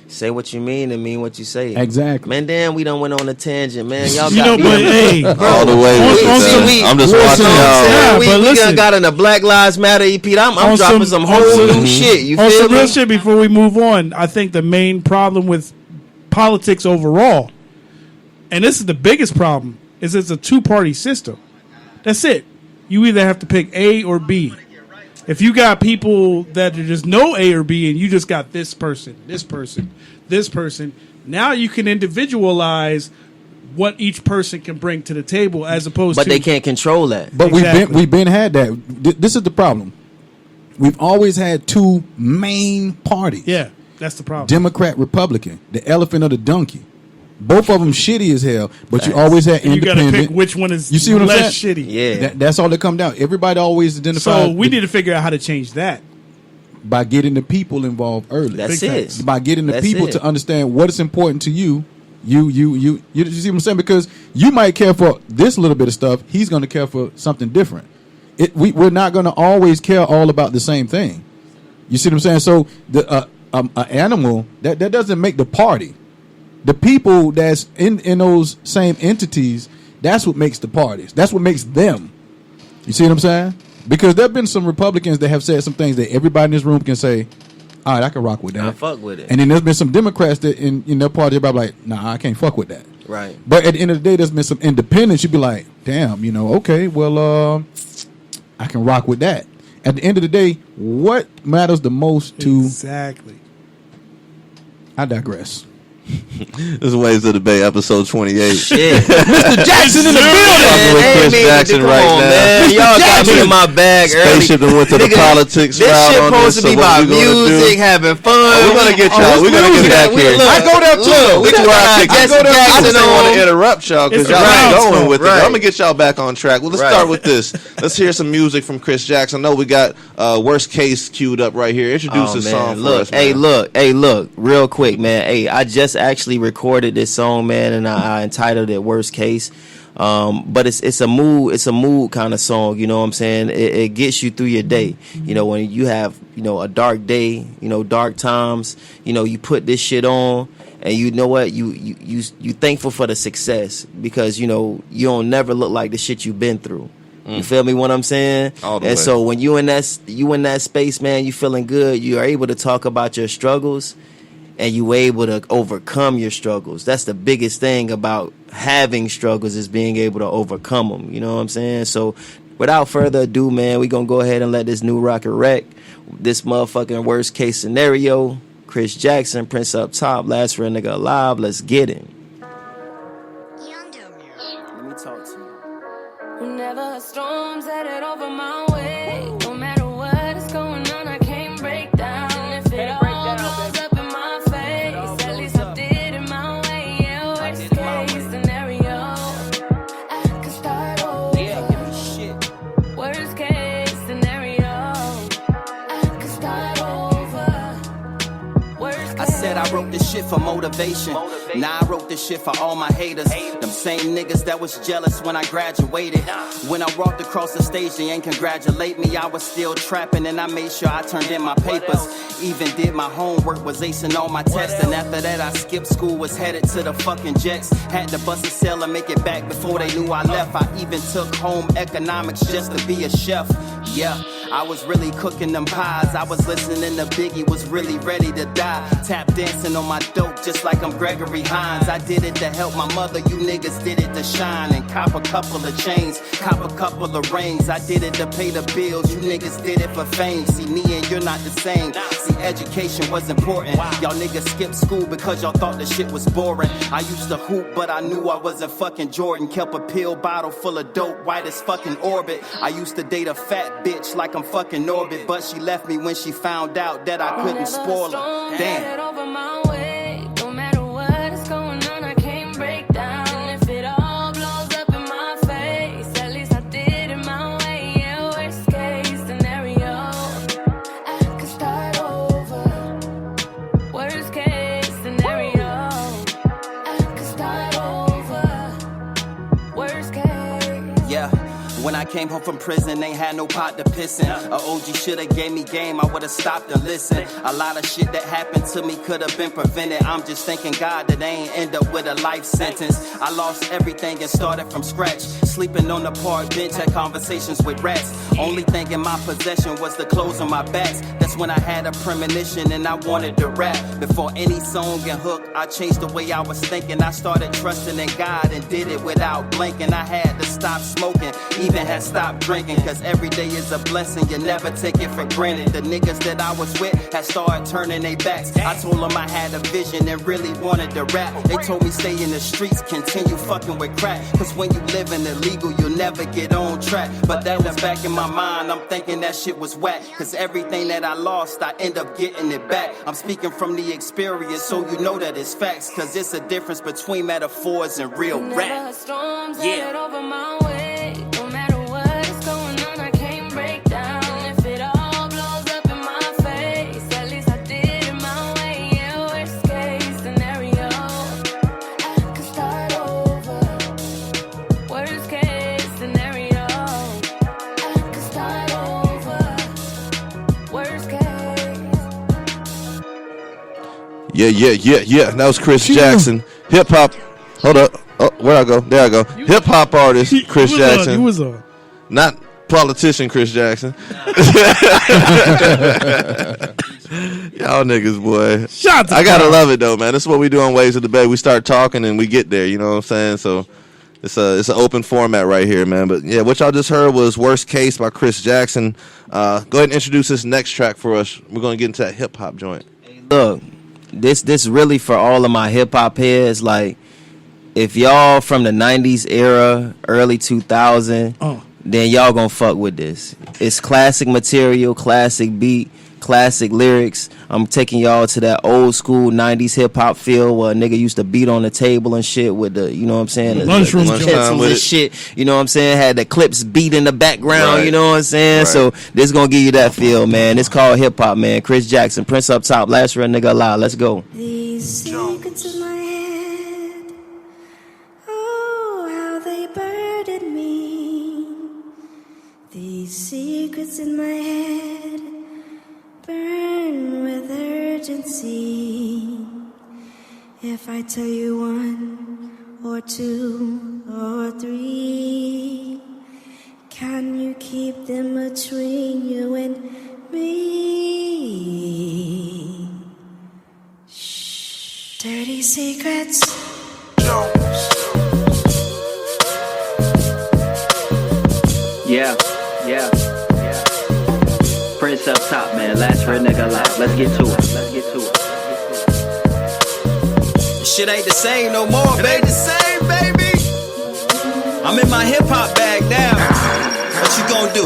Say what you mean and mean what you say. Exactly. Man, damn, we done went on a tangent, man. Y'all you got know, but hey, all the way. I'm just watching y'all. We done got in the Black Lives Matter EP. I'm dropping some whole new shit. You feel some me? real shit before we move on. I think the main problem with politics overall, and this is the biggest problem, is it's a two-party system. That's it. You either have to pick A or B. If you got people that are just no A or B and you just got this person, now you can individualize what each person can bring to the table as opposed to... But they can't control that. But we've been had that. This is the problem. We've always had two main parties. Yeah, that's the problem. Democrat, Republican, the elephant or the donkey. Both of them shitty as hell, but you always had independent. You got to pick which one is less shitty. Yeah, that's all that come down. Everybody always identifies. So we need to figure out how to change that by getting the people involved early. That's it. By getting the people to understand what is important to you. You see what I'm saying? Because you might care for this little bit of stuff. He's going to care for something different. We're not going to always care all about the same thing. You see what I'm saying? So the animal that doesn't make the party. The people that's in those same entities, that's what makes the parties. That's what makes them. You see what I'm saying? Because there have been some Republicans that have said some things that everybody in this room can say, all right, I can rock with that. I fuck with it. And then there's been some Democrats that in their party about like, nah, I can't fuck with that. Right. But at the end of the day, there's been some independence. You'd be like, damn, okay, well, I can rock with that. At the end of the day, what matters the most to... Exactly. I digress. This is Waves of the Bay, episode 28. Shit. Mr. Jackson in the building. With Chris Jackson right now. Man. Y'all got me in my bag early. Spaceship and went to the politics This route shit on supposed this. to be So what about we gonna music, do? having fun. We're gonna get y'all. We're gonna get back here. I go there too. We That's why I got go there. I Jackson just don't want on. to interrupt y'all because It's y'all around ain't going stuff, with it. right. I'm gonna get y'all back on track. Well, let's Right. start with this. Let's hear some music from Chris Jackson. I know we got Worst Case queued up right here. Introduce this song for us, man. Look, real quick, man. Hey, I just actually recorded this song, man, and I entitled it "Worst Case." But it's a mood kind of song. You know what I'm saying? It gets you through your day. When you have a dark day, dark times. You put this shit on, and you know what? You thankful for the success because you don't never look like the shit you've been through. You feel me? What I'm saying? All the and way. so when you in that space, man, you feeling good. You are able to talk about your struggles. And you able to overcome your struggles. That's the biggest thing about having struggles is being able to overcome them. You know what I'm saying? So without further ado, man, we going to go ahead and let this new rocket wreck. This motherfucking worst case scenario. Chris Jackson, Prince Up Top, last real nigga alive. Let's get it. Let me talk to you. Whenever storms headed over my way, no matter what is going on, I can't break down. If it all blows up in my face, at least I did it my way. Yeah, worst case scenario, I could start over. Yeah, give me shit. Worst case scenario, I could start over. Worst case. I said I wrote this shit for motivation. Now I wrote this shit for all my haters. Them same niggas that was jealous when I graduated. When I walked across the stage, they ain't congratulate me. I was still trapping and I made sure I turned in my papers. Even did my homework, was acing all my tests. And after that I skipped school, was headed to the fucking Jets. Had to bust a cell and make it back before they knew I left. I even took home economics just to be a chef. Yeah, I was really cooking them pies. I was listening to Biggie, was really ready to die. Tap dancing on my dope just like I'm Gregory Hines. I did it to help my mother, you niggas did it to shine. And cop a couple of chains, cop a couple of rings. I did it to pay the bills, you niggas did it for fame. See, me and you're not the same. See, education was important. Y'all niggas skipped school because y'all thought the shit was boring. I used to hoop, but I knew I wasn't fucking Jordan. Kept a pill bottle full of dope, white as fucking Orbit. I used to date a fat bitch like I'm fucking Norbit, but she left me when she found out that I couldn't spoil her. Damn. Over my way, no matter what is going on, I can't break down. If it all blows up in my face, at least I did it my way. Yeah, worst case scenario, I could start over. Worst case scenario, I could start over. Worst case. Yeah. When I came home from prison, ain't had no pot to piss in. A OG shoulda gave me game, I would've stopped and listened. A lot of shit that happened to me could've been prevented. I'm just thanking God that I ain't end up with a life sentence. I lost everything and started from scratch. Sleeping on the park bench, had conversations with rats. Only thing in my possession was the clothes on my backs. That's when I had a premonition and I wanted to rap. Before any song and hook, I changed the way I was thinking. I started trusting in God and did it without blinking. I had to stop smoking, even had stopped drinking, cause every day is a blessing, you never take it for granted. The niggas that I was with had started turning their backs. I told them I had a vision and really wanted to rap. They told me stay in the streets, continue fucking with crack, cause when you living illegal you'll never get on track. But that was back in my mind, I'm thinking that shit was whack, cause everything that I lost I end up getting it back. I'm speaking from the experience so you know that it's facts, cause it's a difference between metaphors and real rap. Storms headed over my way. No matter what is going on, I can't break down. If it all blows up in my face, at least I did it my way. Yeah, worst case scenario, I could start over. Worst case scenario, I could start over. Worst case. Yeah. That was Chris Jackson. Hip hop. Hold up. Oh, where I go? There I go. Hip hop artist Chris Jackson. He was on. Not politician Chris Jackson. Y'all niggas, boy. I gotta love it though, man. This is what we do on Waves of Debate. We start talking and we get there. You know what I'm saying? So it's an open format right here, man. But yeah, what y'all just heard was "Worst Case" by Chris Jackson. Go ahead and introduce this next track for us. We're gonna get into that hip hop joint. Look, this really for all of my hip hop heads. Like, if y'all from the '90s era, early 2000, then y'all gonna fuck with this. It's classic material, classic beat, classic lyrics. I'm taking y'all to that old school 90s hip hop feel where a nigga used to beat on the table and shit with the, you know what I'm saying? The pencils and shit, you know what I'm saying? Had the clips beat in the background, you know what I'm saying? Right. So this gonna give you that feel, man. It's called hip hop, man. Chris Jackson, Prince Up Top, last real nigga alive. Let's go. These secrets in my head, oh, how they burden me. These secrets in my head burn with urgency. If I tell you one or two or three, can you keep them between you and me? Shh. Dirty secrets. Yeah. Prince Up Top, man. Last real nigga alive. Let's get to it. Shit ain't the same no more, baby. Ain't the same, baby. I'm in my hip hop bag now. What you gonna do?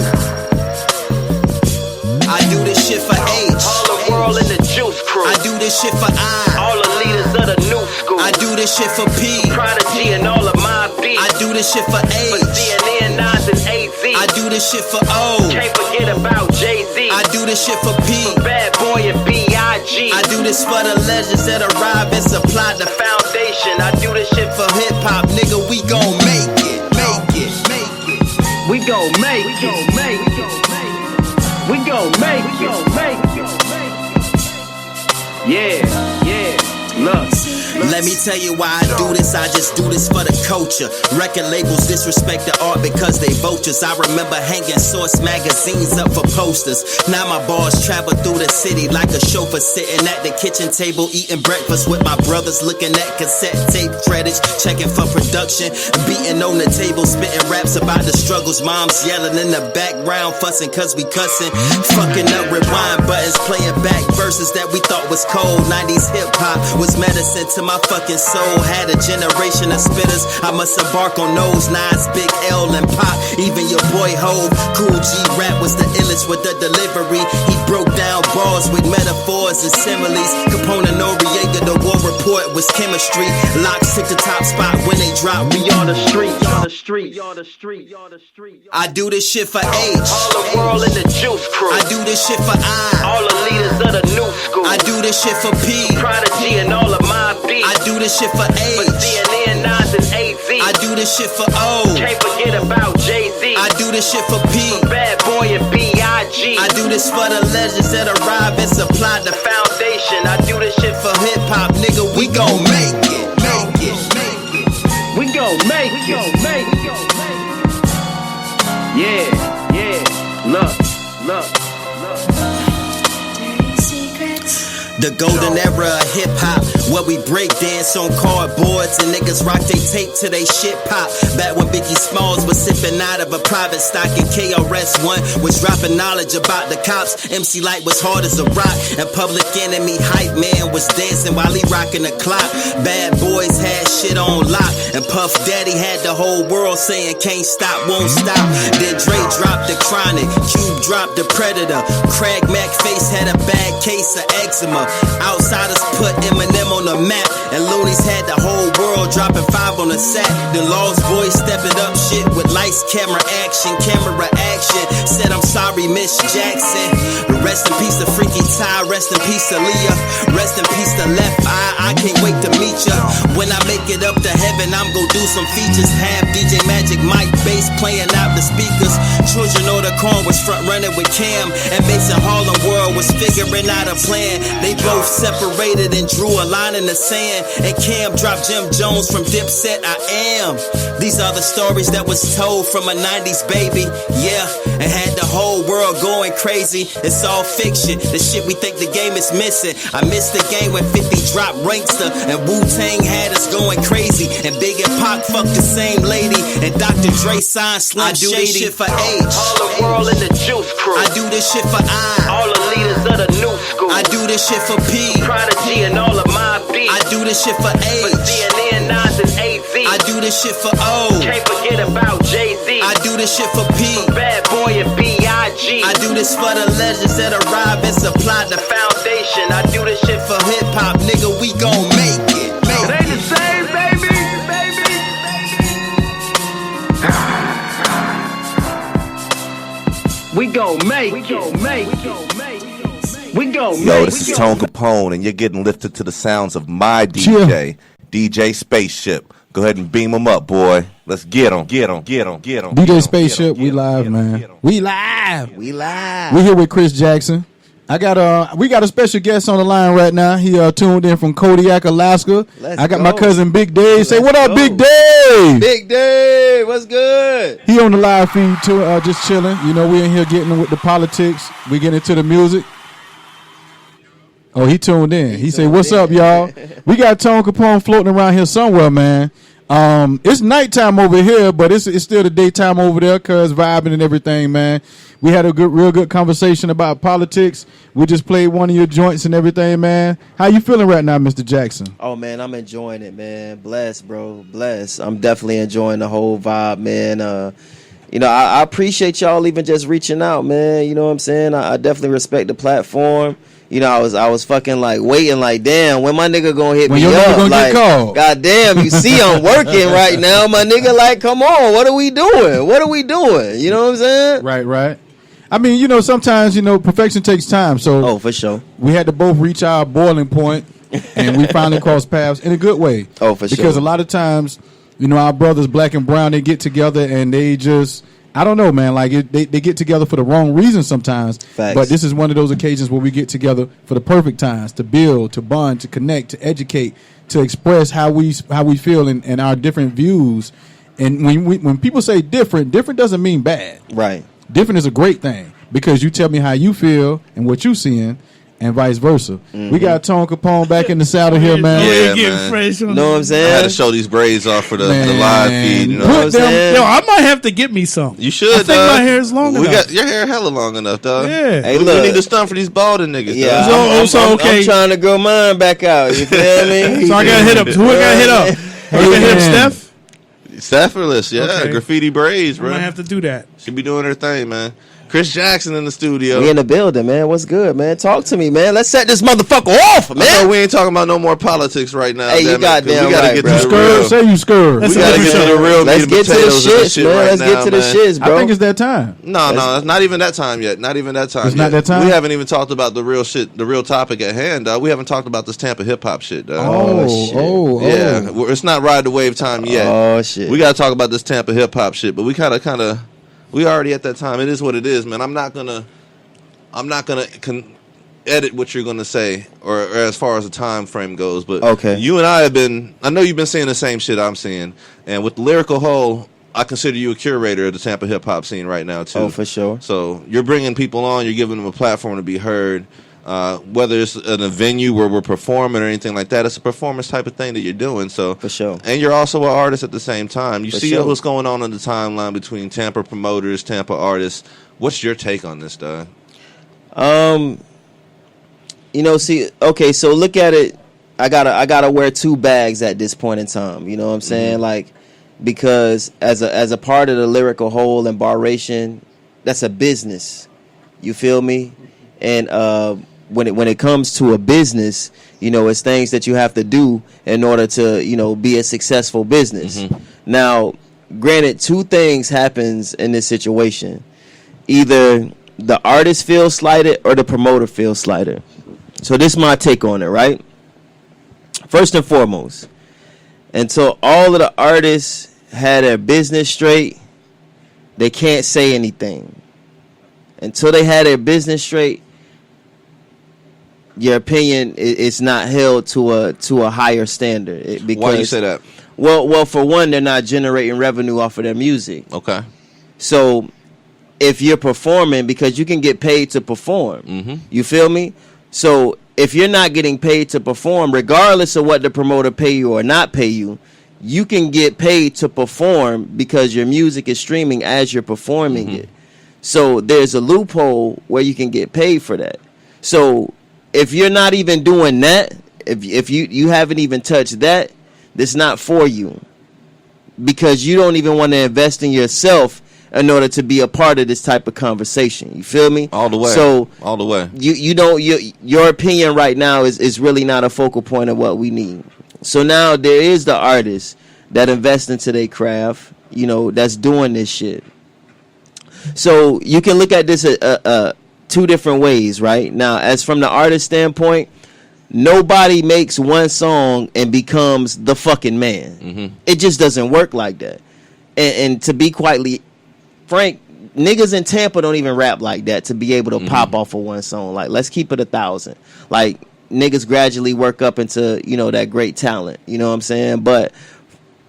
I do this shit for H. All the world in the juice crew. I do this shit for I. All the leaders of the new school. I do this shit for P. Prodigy and all of my beats. I do this shit for H. For CNN, Nas, and AZ. I do this shit for O. Can't forget about Jay-Z. I do this shit for P. For Bad Boy and B.I.G. I do this for the legends that arrive and supply the foundation. I do this shit for hip hop, nigga. We gon' make it. We gon' make it. We gon' make it. Yeah. Look. Let me tell you why I do this. I just do this for the culture. Record labels disrespect the art because they vultures. I remember hanging Source magazines up for posters. Now my bars travel through the city like a chauffeur, sitting at the kitchen table eating breakfast with my brothers, looking at cassette tape credits, checking for production, beating on the table, spitting raps about the struggles. Moms yelling in the background, fussing cause we cussing, fucking up rewind buttons, playing back verses that we thought was cold. 90s hip hop was medicine to my fucking soul. Had a generation of spitters, I must embark on those. Nas, Big L and Pop, even your boy Hov. Cool G Rap was the illest with the delivery. He broke down bars with metaphors and similes. Capone Noriega, the war report was chemistry. Locks took the top spot when they drop. We on the street. I do this shit for H. All the world in the juice crew. I do this shit for I. All the leaders of the new school. I do this shit for P. Prodigy and all of my beats. I do this shit for H. For CNN, Nas, and AZ. I do this shit for O. Can't forget about Jay-Z. I do this shit for P. For Bad Boy and B.I.G. I do this for the legends that arrive and supply the foundation. I do this shit for hip hop, nigga. We gon' make it. We gon' make it. Yeah. Look. The golden era of hip-hop, where we break dance on cardboards and niggas rock they tape till they shit pop. Back when Biggie Smalls was sipping out of a private stock and KRS-One was dropping knowledge about the cops. MC Light was hard as a rock and Public Enemy Hype Man was dancing while he rocking the clock. Bad Boys had shit on lock and Puff Daddy had the whole world saying can't stop, won't stop. Then Dre dropped the Chronic, Cube dropped the Predator, Craig Mack Face had a bad case of eczema. Outsiders put Eminem on the map, and Looney's had the whole world dropping 5 on the sack. Then Lost Boys stepping up shit with lights, camera action. Said I'm sorry, Miss Jackson. Rest in peace to Freaky Ty, rest in peace to Leah, rest in peace to Left Eye. I can't wait to meet ya. When I make it up to heaven, I'm gon' do some features. Have DJ Magic Mike bass playing out the speakers. Children of the Corn was front running with Cam, and Mason Harlem World was figuring out a plan. They both separated and drew a line in the sand, and Cam dropped Jim Jones from Dipset, I am. These are the stories that was told from a 90s baby. Yeah, and had the whole world going crazy. It's all fiction, the shit we think the game is missing. I missed the game when 50 dropped Rankster and Wu-Tang had us going crazy. And Big and Pac fucked the same lady. And Dr. Dre signed Slim Shady. I do this shit for H. All the world in the Juice Crew. I do this shit for I. All the leaders of the new school. I do this shit for P. Prodigy and all of my beats. I do this shit for H. For CNN, Nas, and AZ. I do this shit for O. Can't forget about Jay-Z. I do this shit for P. For Bad Boy and B.I.G. I do this for the legends that arrive and supply the Foundation. I do this shit for for hip hop, nigga. We gon' make it. It ain't the same, baby. We gon' make it. We gon' make it. Yo, this is Tone Kapone, and you're getting lifted to the sounds of my DJ, DJ Spaceship. Go ahead and beam him up, boy. Let's get him. DJ Spaceship, we live, man. We live. We live. We here with Chris Jackson. We got a special guest on the line right now. He tuned in from Kodiak, Alaska. I got my cousin Big Dave. Say what up, Big Dave? Big Dave, what's good? He on the live feed too, just chilling. You know, we in here getting with the politics. We get into the music. Oh, he tuned in. He said, "What's up, y'all?" We got Tone Kapone floating around here somewhere, man. It's nighttime over here, but it's still the daytime over there, cuz vibing and everything, man. We had a real good conversation about politics. We just played one of your joints and everything, man. How you feeling right now, Mr. Jackson? Oh, man, I'm enjoying it, man. Bless, bro. Bless. I'm definitely enjoying the whole vibe, man. I appreciate y'all even just reaching out, man. You know what I'm saying? I definitely respect the platform. You know, I was fucking like waiting, like, damn, when my nigga gonna hit me up? Gonna like, get called? God damn, you see I'm working right now, my nigga. Like, come on, what are we doing? You know what I'm saying? Right. I mean, you know, sometimes, you know, perfection takes time. So, Oh, for sure. we had to both reach our boiling point, and we finally crossed paths in a good way. Oh, for sure. Because a lot of times, you know, our brothers, black and brown, they get together and they just, I don't know, man. Like they get together for the wrong reasons sometimes. Facts. But this is one of those occasions where we get together for the perfect times to build, to bond, to connect, to educate, to express how we feel and our different views. And when people say different doesn't mean bad. Right. Different is a great thing because you tell me how you feel and what you seeing, and vice versa. We got Tone Kapone back in the saddle here, man. Yeah, Getting man. fresh on Know what I'm I saying? had to show these braids off for the Man. live feed. You know Put what I'm them- saying? Yo, I might have to get me some. You should. I think dog. my hair is long We enough. got your hair hella long enough, dog. Yeah. Hey, we look. need to stunt for these balding niggas. Yeah, dog. I'm trying to grow mine back out. You feel me? So I got to hit up. Who I got to hit up? I got to hit up man. Steph? Stafferless, yeah. Okay. Graffiti braids, I bro. might have to do that. Should be doing her thing, man. Chris Jackson in the studio. We in the building, man. What's good, man? Talk to me, man. Let's set this motherfucker off, I know man. we ain't talking about no more politics right now. Hey, you damn it, 'cause goddamn we gotta right, get bro. to the Scared? real. Say you scared. That's We gotta get to the real Let's meat get and to the potatoes of this shit, shit man. right Let's now, get to the man. shits, bro. I think it's that time. No, it's not even that time yet. Not even that time. It's yet. not that time? We haven't even talked about the real shit, the real topic at hand, dog. We haven't talked about this Tampa hip hop shit, dog. Oh. Yeah, it's not ride the wave time yet. Oh, shit. We gotta talk about this Tampa hip hop shit, but we kind of, we already at that time. It is what it is, man. I'm not gonna edit what you're gonna say, or as far as the time frame goes. But Okay. you and I know you've been seeing the same shit I'm seeing, and with the lyrical whole, I consider you a curator of the Tampa hip hop scene right now too. Oh, for sure. So you're bringing people on, you're giving them a platform to be heard. Whether it's in a venue where we're performing or anything like that, it's a performance type of thing that you're doing. So For sure. and you're also an artist at the same time. You For see sure. what's going on the timeline between Tampa promoters, Tampa artists. What's your take on this, dog? So look at it. I gotta wear two bags at this point in time. You know what I'm saying? Like, because as a part of the lyrical whole and barration, that's a business. You feel me? And when it comes to a business, you know, it's things that you have to do in order to, you know, be a successful business. Now, granted, two things happens in this situation. Either the artist feels slighted or the promoter feels slighted. So this is my take on it, right? First and foremost, until all of the artists had their business straight, they can't say anything. Until they had their business straight, your opinion is not held to a higher standard. Because, why do you say that? Well, for one, they're not generating revenue off of their music. Okay. So if you're performing, because you can get paid to perform, you feel me? So if you're not getting paid to perform, regardless of what the promoter pay you or not pay you, you can get paid to perform because your music is streaming as you're performing it. So there's a loophole where you can get paid for that. So if you're not even doing that, if you haven't even touched that, that's not for you, because you don't even want to invest in yourself in order to be a part of this type of conversation. You feel me? All the way. So all the way. You don't your opinion right now is really not a focal point of what we need. So now there is the artist that invest into their craft, that's doing this shit. So you can look at this two different ways, right? Now, as from the artist standpoint, nobody makes one song and becomes the fucking man. It just doesn't work like that. And to be quite frank, niggas in Tampa don't even rap like that to be able to pop off of one song. Like, let's keep it 1,000. Like, niggas gradually work up into, that great talent. You know what I'm saying? But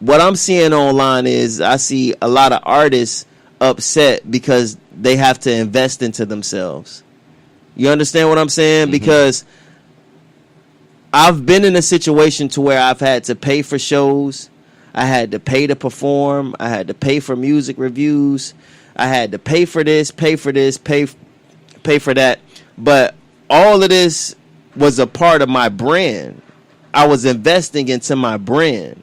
what I'm seeing online is I see a lot of artists upset because they have to invest into themselves. You understand what I'm saying? Because I've been in a situation to where I've had to pay for shows. I had to pay to perform. I had to pay for music reviews. I had to pay for this, pay for that. But all of this was a part of my brand. I was investing into my brand.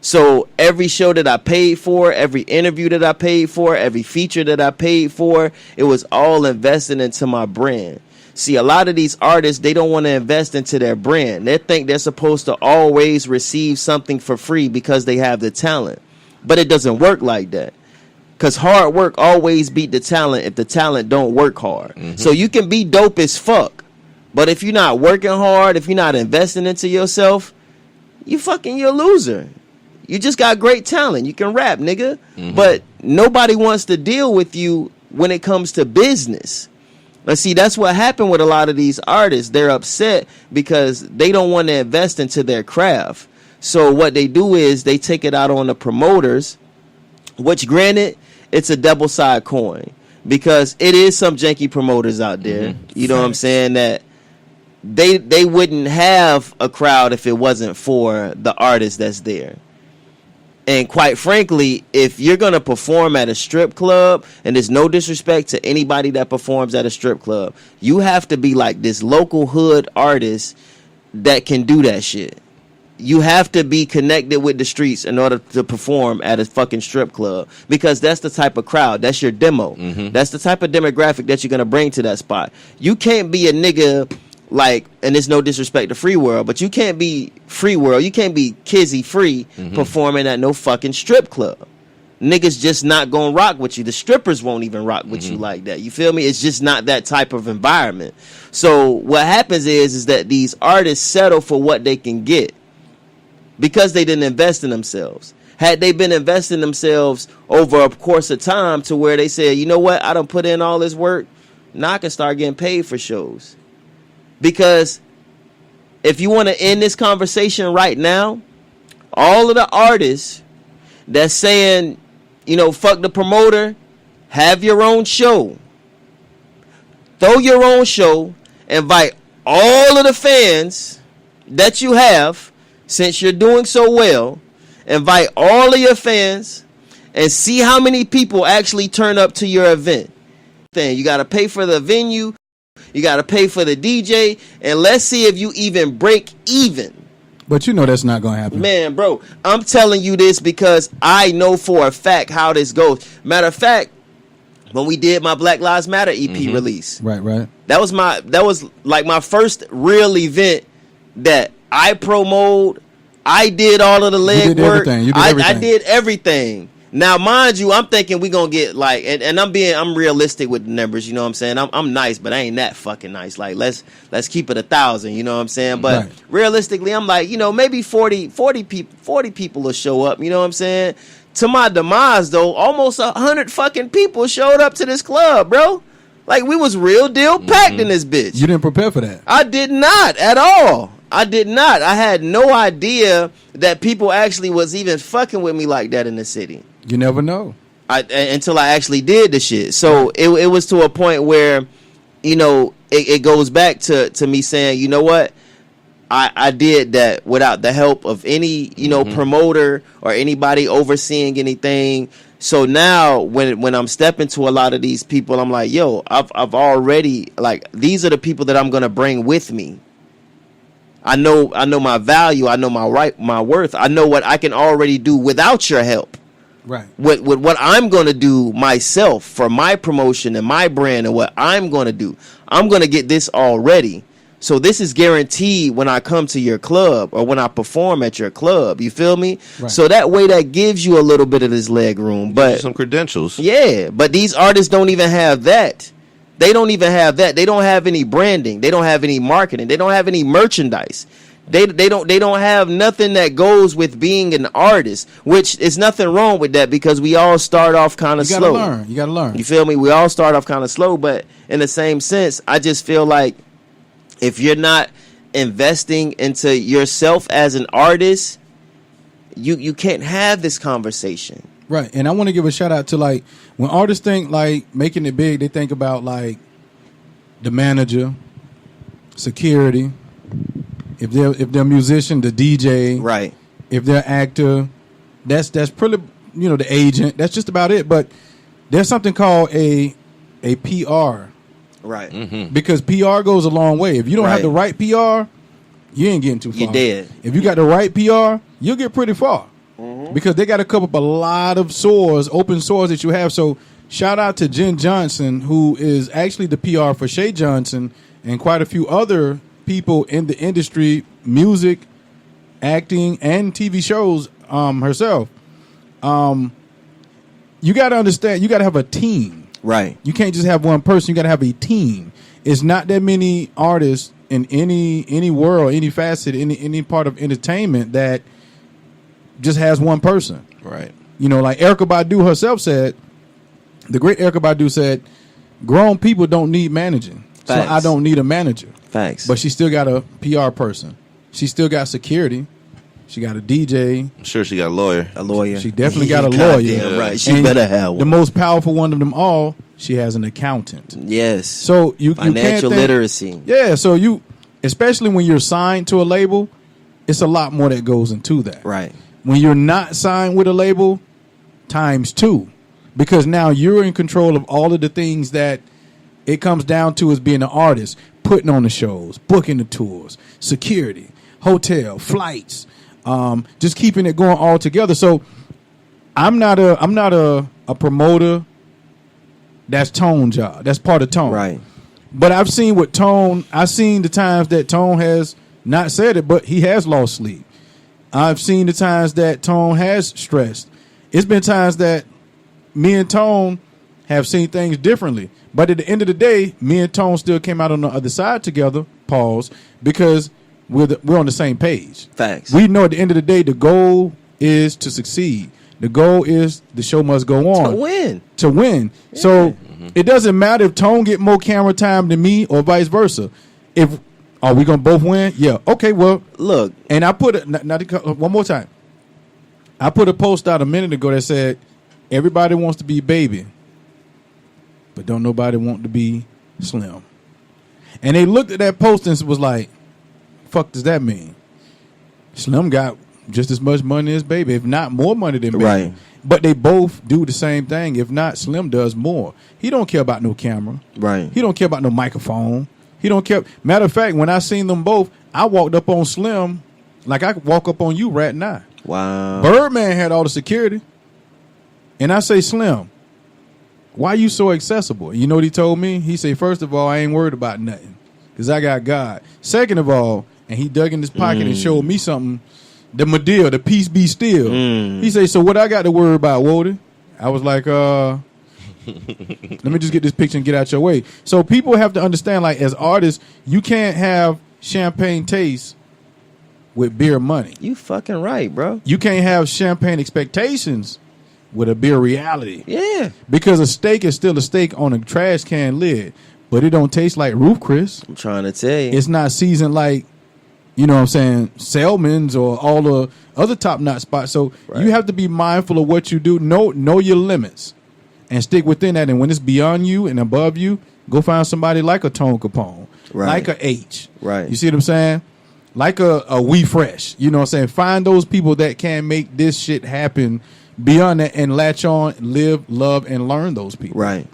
So every show that I paid for, every interview that I paid for, every feature that I paid for, it was all invested into my brand. See, a lot of these artists, they don't want to invest into their brand. They think they're supposed to always receive something for free because they have the talent. But it doesn't work like that. Because hard work always beat the talent if the talent don't work hard. So you can be dope as fuck, but if you're not working hard, if you're not investing into yourself, you're a loser. You just got great talent. You can rap, nigga. But nobody wants to deal with you when it comes to business. Let's see, that's what happened with a lot of these artists. They're upset because they don't want to invest into their craft. So what they do is they take it out on the promoters, which granted, it's a double-sided coin, because it is some janky promoters out there. You know what I'm saying? That they wouldn't have a crowd if it wasn't for the artist that's there. And quite frankly, if you're going to perform at a strip club, and there's no disrespect to anybody that performs at a strip club, you have to be like this local hood artist that can do that shit. You have to be connected with the streets in order to perform at a fucking strip club, because that's the type of crowd. That's your demo. That's the type of demographic that you're going to bring to that spot. You can't be a nigga like, and it's no disrespect to Free World, but you can't be Free World. You can't be Kizzy Free performing at no fucking strip club. Niggas just not gonna rock with you. The strippers won't even rock with you like that. You feel me? It's just not that type of environment. So what happens is that these artists settle for what they can get because they didn't invest in themselves. Had they been investing themselves over a course of time to where they said, you know what, I done put in all this work, now I can start getting paid for shows. Because if you want to end this conversation right now, all of the artists that's saying, fuck the promoter, have your own show. Throw your own show, invite all of the fans that you have, since you're doing so well, invite all of your fans and see how many people actually turn up to your event. You got to pay for the venue. You got to pay for the DJ, and let's see if you even break even. But that's not going to happen. Man, bro, I'm telling you this because I know for a fact how this goes. Matter of fact, when we did my Black Lives Matter EP release. Right. That was like my first real event that I promoted. I did all of the leg work. You did everything. I did everything. Now, mind you, I'm thinking we're going to get like, and I'm realistic with the numbers, you know what I'm saying? I'm nice, but I ain't that fucking nice. Like, let's keep it 1,000, you know what I'm saying? But realistically, I'm like, maybe 40 people will show up, you know what I'm saying? To my demise, though, almost 100 fucking people showed up to this club, bro. Like, we was real deal packed in this bitch. You didn't prepare for that. I did not at all. I did not. I had no idea that people actually was even fucking with me like that in the city. You never know. Until I actually did the shit. So it was to a point where, you know, it goes back to me saying, you know what? I did that without the help of any, you know, promoter or anybody overseeing anything. So now when I'm stepping to a lot of these people, I'm like, yo, I've already, like, these are the people that I'm gonna bring with me. I know my value, I know my worth, I know what I can already do without your help. Right. With what I'm gonna do myself for my promotion and my brand and what I'm gonna do. I'm gonna get this already. So this is guaranteed when I come to your club or when I perform at your club. You feel me? Right. So that way that gives you a little bit of this leg room. But some credentials. Yeah, but these artists don't even have that. They don't even have that. They don't have any branding. They don't have any marketing. They don't have any merchandise. They don't have nothing that goes with being an artist, which is nothing wrong with that because we all start off kind of slow. You gotta learn. You feel me? We all start off kind of slow, but in the same sense, I just feel like if you're not investing into yourself as an artist, you can't have this conversation. Right. And I want to give a shout out to, like, when artists think like making it big, they think about like the manager, security, if they're a musician, the DJ, right? If they're actor, that's pretty, you know, the agent. That's just about it. But there's something called a PR, right? Mm-hmm. Because PR goes a long way. If you don't have the right PR, you ain't getting too far. You dead. If you got the right PR, you'll get pretty far. Because they got to cover up a lot of sores, open sores that you have. So shout out to Jen Johnson, who is actually the PR for Shay Johnson and quite a few other people in the industry, music, acting, and TV shows herself. You got to understand, you got to have a team. Right. You can't just have one person. You got to have a team. It's not that many artists in any world, any facet, any part of entertainment that just has one person. Right. You know, like Erykah Badu herself said, the great Erykah Badu said, grown people don't need managing. Facts. So I don't need a manager. Facts. But she still got a PR person. She still got security. She got a DJ. I'm sure she got a lawyer. A lawyer. She definitely got a lawyer. Goddamn right. She And better have one. the most powerful one of them all, she has an accountant. Yes. So you financial can't think, literacy. Yeah, so you, especially when you're signed to a label, it's a lot more that goes into that. Right. When you're not signed with a label, times two. Because now you're in control of all of the things that it comes down to as being an artist, putting on the shows, booking the tours, security, hotel, flights, just keeping it going all together. So I'm not a promoter. That's Tone job. That's part of Tone. Right. But I've seen what Tone, I've seen the times that Tone has not said it, but he has lost sleep. I've seen the times that Tone has stressed. It's been times that me and Tone have seen things differently. But at the end of the day, me and Tone still came out on the other side together, pause, because we're on the same page. Facts. We know at the end of the day, the goal is to succeed. The goal is the show must go on. To win. Yeah. So it doesn't matter if Tone get more camera time than me or vice versa. Are we going to both win? Yeah. Okay, well. Look. And I put it, one more time. I put a post out a minute ago that said, everybody wants to be Baby, but don't nobody want to be Slim. And they looked at that post and was like, fuck does that mean? Slim got just as much money as Baby, if not more money than Baby. Right. But they both do the same thing. If not, Slim does more. He don't care about no camera. Right. He don't care about no microphone. He don't care. Matter of fact, when I seen them both, I walked up on Slim like I could walk up on you right now. Wow. Birdman had all the security. And I say, Slim, why you so accessible? You know what he told me? He said, first of all, I ain't worried about nothing because I got God. Second of all, and he dug in his pocket and showed me something, the Medea, the Peace Be Still. He said, so what I got to worry about, Wody? I was like, let me just get this picture and get out your way. So people have to understand, like, as artists, you can't have champagne taste with beer money. You fucking right, bro. You can't have champagne expectations with a beer reality. Yeah. Because a steak is still a steak on a trash can lid, but it don't taste like Roof Chris. I'm trying to tell you. It's not seasoned like, you know what I'm saying, Selman's or all the other top-notch spots. So you have to be mindful of what you do. Know your limits and stick within that. And when it's beyond you and above you, go find somebody like a Tone Capone, like a H. Right. You see what I'm saying? Like a We Fresh. You know what I'm saying? Find those people that can make this shit happen beyond that and latch on, live, love, and learn those people. Right.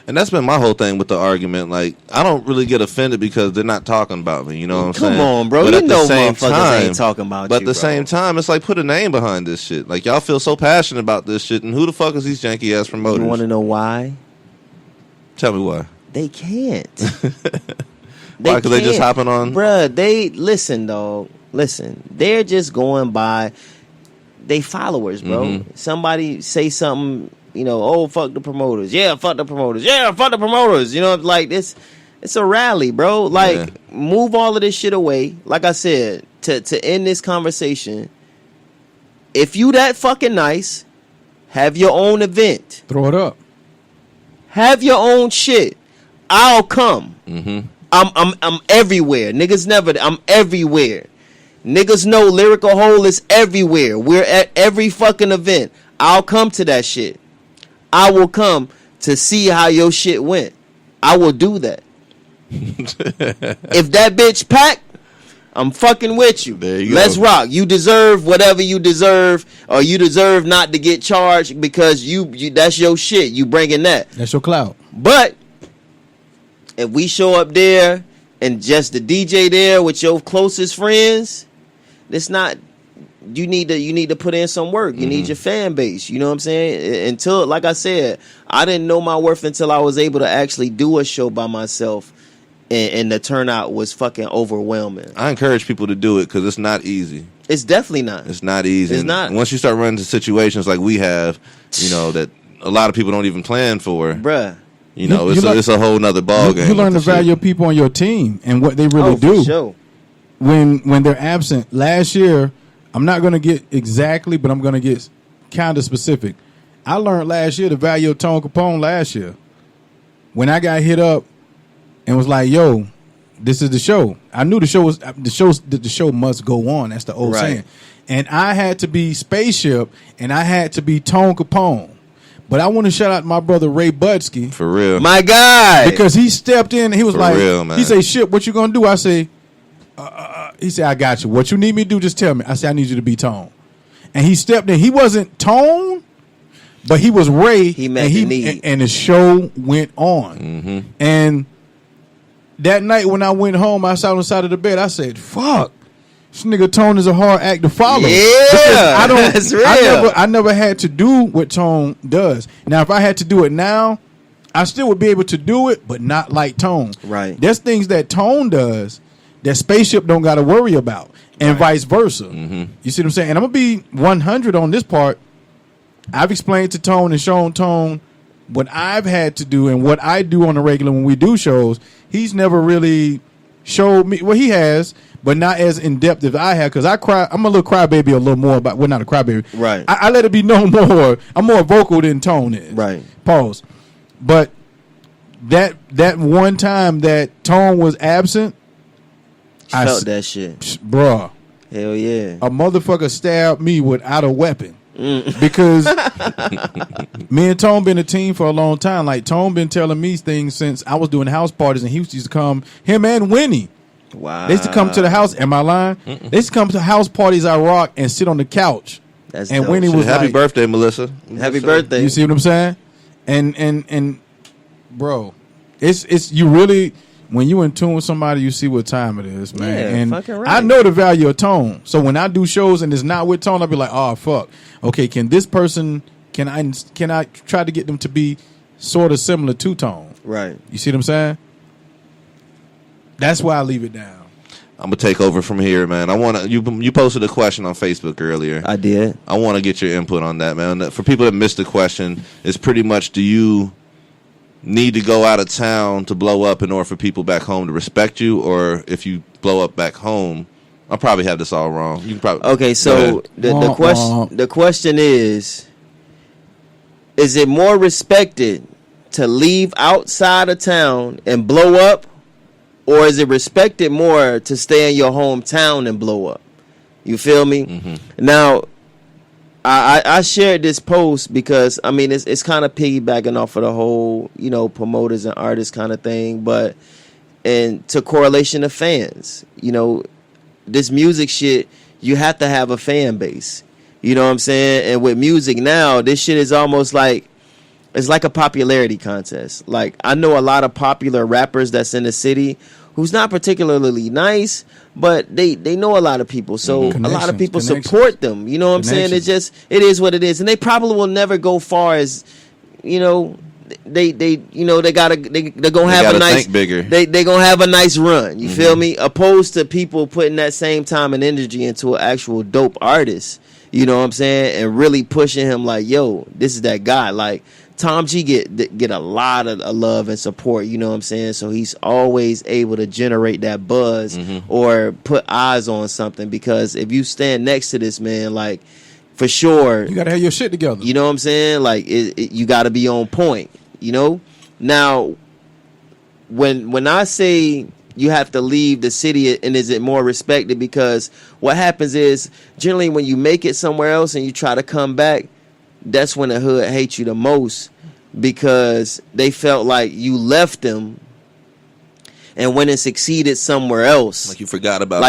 And that's been my whole thing with the argument. Like, I don't really get offended because they're not talking about me. You know what I'm saying? Come on, bro. But You at know the same motherfuckers time, ain't talking about but you, at the same time, it's like, put a name behind this shit. Like, y'all feel so passionate about this shit, and who the fuck is these janky ass promoters? You want to know why? Tell me why. They can't. Why? Because they just hopping on? Bruh, they, listen, dog. Listen. They're just going by they followers, bro. Mm-hmm. Somebody say something, you know, oh, fuck the promoters. Yeah, fuck the promoters. Yeah, fuck the promoters. You know, like this, it's a rally, bro. Like, move all of this shit away. Like I said, to end this conversation, if you that fucking nice, have your own event. Throw it up. Have your own shit. I'll come. Mm-hmm. I'm everywhere. Niggas never. I'm everywhere. Niggas know Lyrical Hole is everywhere. We're at every fucking event. I'll come to that shit. I will come to see how your shit went. I will do that. If that bitch packed, I'm fucking with you. There you Let's go. rock. You deserve whatever you deserve, or you deserve not to get charged because you that's your shit. You bringing that. That's your clout. But if we show up there and just the DJ there with your closest friends, it's not. You need to put in some work. You need your fan base. You know what I'm saying? Until, like I said, I didn't know my worth until I was able to actually do a show by myself, and the turnout was fucking overwhelming. I encourage people to do it because it's not easy. It's definitely not. It's not easy. It's not. And once you start running into situations like we have, you know, that a lot of people don't even plan for, bruh. You know, it's a whole nother ball game. You learn to value your people on your team and what they really do. For sure. When they're absent. Last year, I'm not going to get exactly, but I'm going to get kind of specific. I learned last year the value of Tone Capone last year. When I got hit up and was like, yo, this is the show. I knew the show must go on. That's the old saying. And I had to be Spaceship and I had to be Tone Capone. But I want to shout out my brother Ray Budsky. For real. My guy. Because he stepped in and he was For like, real, man. he said, shit, what you going to do? I say, he said, I got you. What you need me to do, just tell me. I said, I need you to be Tone. And he stepped in. He wasn't Tone, but he was Ray. He met the need. And the show went on. Mm-hmm. And that night when I went home, I sat on the side of the bed. I said, fuck. This nigga Tone is a hard act to follow. Yeah, that's real. I never had to do what Tone does. Now, if I had to do it now, I still would be able to do it, but not like Tone. Right. There's things that Tone does that Spaceship don't got to worry about, and vice versa. Mm-hmm. You see what I'm saying? And I'm going to be 100 on this part. I've explained to Tone and shown Tone what I've had to do and what I do on the regular when we do shows. He's never really showed me. Well, he has, but not as in depth as I have, because I cry. I'm a little crybaby a little more, but we're not a crybaby. Right. I let it be known more. I'm more vocal than Tone is. Right. Pause. But that one time that Tone was absent, I felt that shit. Bruh. Hell yeah. A motherfucker stabbed me without a weapon. Because me and Tone been a team for a long time. Like, Tone been telling me things since I was doing house parties, and he used to come, him and Winnie. Wow. They used to come to the house. Am I lying? They used to come to house parties I rock and sit on the couch. That's and dope. Winnie was Happy like, birthday, Melissa. Happy birthday. you see what I'm saying? And bro, it's you really, when you in tune with somebody, you see what time it is, man. Yeah, and fucking right. I know the value of Tone. So when I do shows and it's not with Tone, I'll be like, oh fuck. Okay, can this person, can I try to get them to be sort of similar to Tone? Right. You see what I'm saying? That's why I leave it down. I'm gonna take over from here, man. I want to. You posted a question on Facebook earlier. I did. I want to get your input on that, man. For people that missed the question, it's pretty much: do you need to go out of town to blow up in order for people back home to respect you, or if you blow up back home? I probably have this all wrong. You can probably Okay, so the question is, is it more respected to leave outside of town and blow up, or is it respected more to stay in your hometown and blow up? You feel me? Mm-hmm. Now, I shared this post because I mean it's kind of piggybacking off of the whole, you know, promoters and artists kind of thing, but and to correlation of fans, you know, this music shit, you have to have a fan base. You know what I'm saying? And with music now, this shit is almost like, it's like a popularity contest. Like, I know a lot of popular rappers that's in the city who's not particularly nice, but they know a lot of people. So a lot of people support them. You know what I'm saying? It's just, it is what it is. And they probably will never go far as, you know, they're gonna have a nice, they gonna have a nice run. You feel me? Opposed to people putting that same time and energy into an actual dope artist. You know what I'm saying? And really pushing him like, yo, this is that guy. Like, Tom G get a lot of love and support, you know what I'm saying? So he's always able to generate that buzz or put eyes on something, because if you stand next to this man, like, for sure, you gotta have your shit together. You know what I'm saying? Like, you gotta be on point, you know? Now, when I say you have to leave the city, and is it more respected, because what happens is, generally when you make it somewhere else and you try to come back, that's when the hood hates you the most, because they felt like you left them and went and succeeded somewhere else. Like you forgot about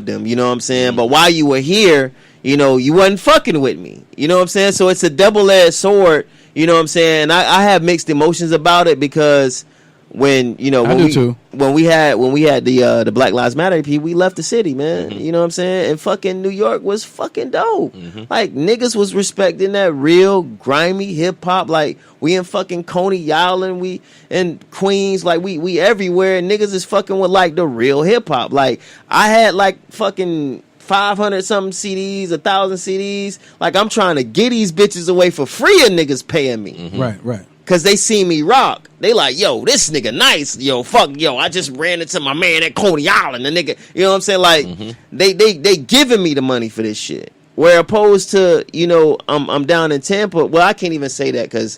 them, you know what I'm saying? But while you were here, you know, you wasn't fucking with me. You know what I'm saying? So it's a double-edged sword, you know what I'm saying? And I have mixed emotions about it, because when, you know, when we had the Black Lives Matter EP, we left the city, man. You know what I'm saying? And fucking New York was fucking dope. Like, niggas was respecting that real grimy hip hop. Like, we in fucking Coney Island, we in Queens, like we everywhere, and niggas is fucking with like the real hip hop. Like, I had like fucking 500 something CDs, 1,000 CDs. Like, I'm trying to get these bitches away for free, and niggas paying me. Right. Cause they see me rock. They like, yo, this nigga nice. Yo, fuck, yo, I just ran into my man at Coney Island. The nigga, you know what I'm saying? Like, they giving me the money for this shit. Where opposed to, you know, I'm down in Tampa. Well, I can't even say that, cause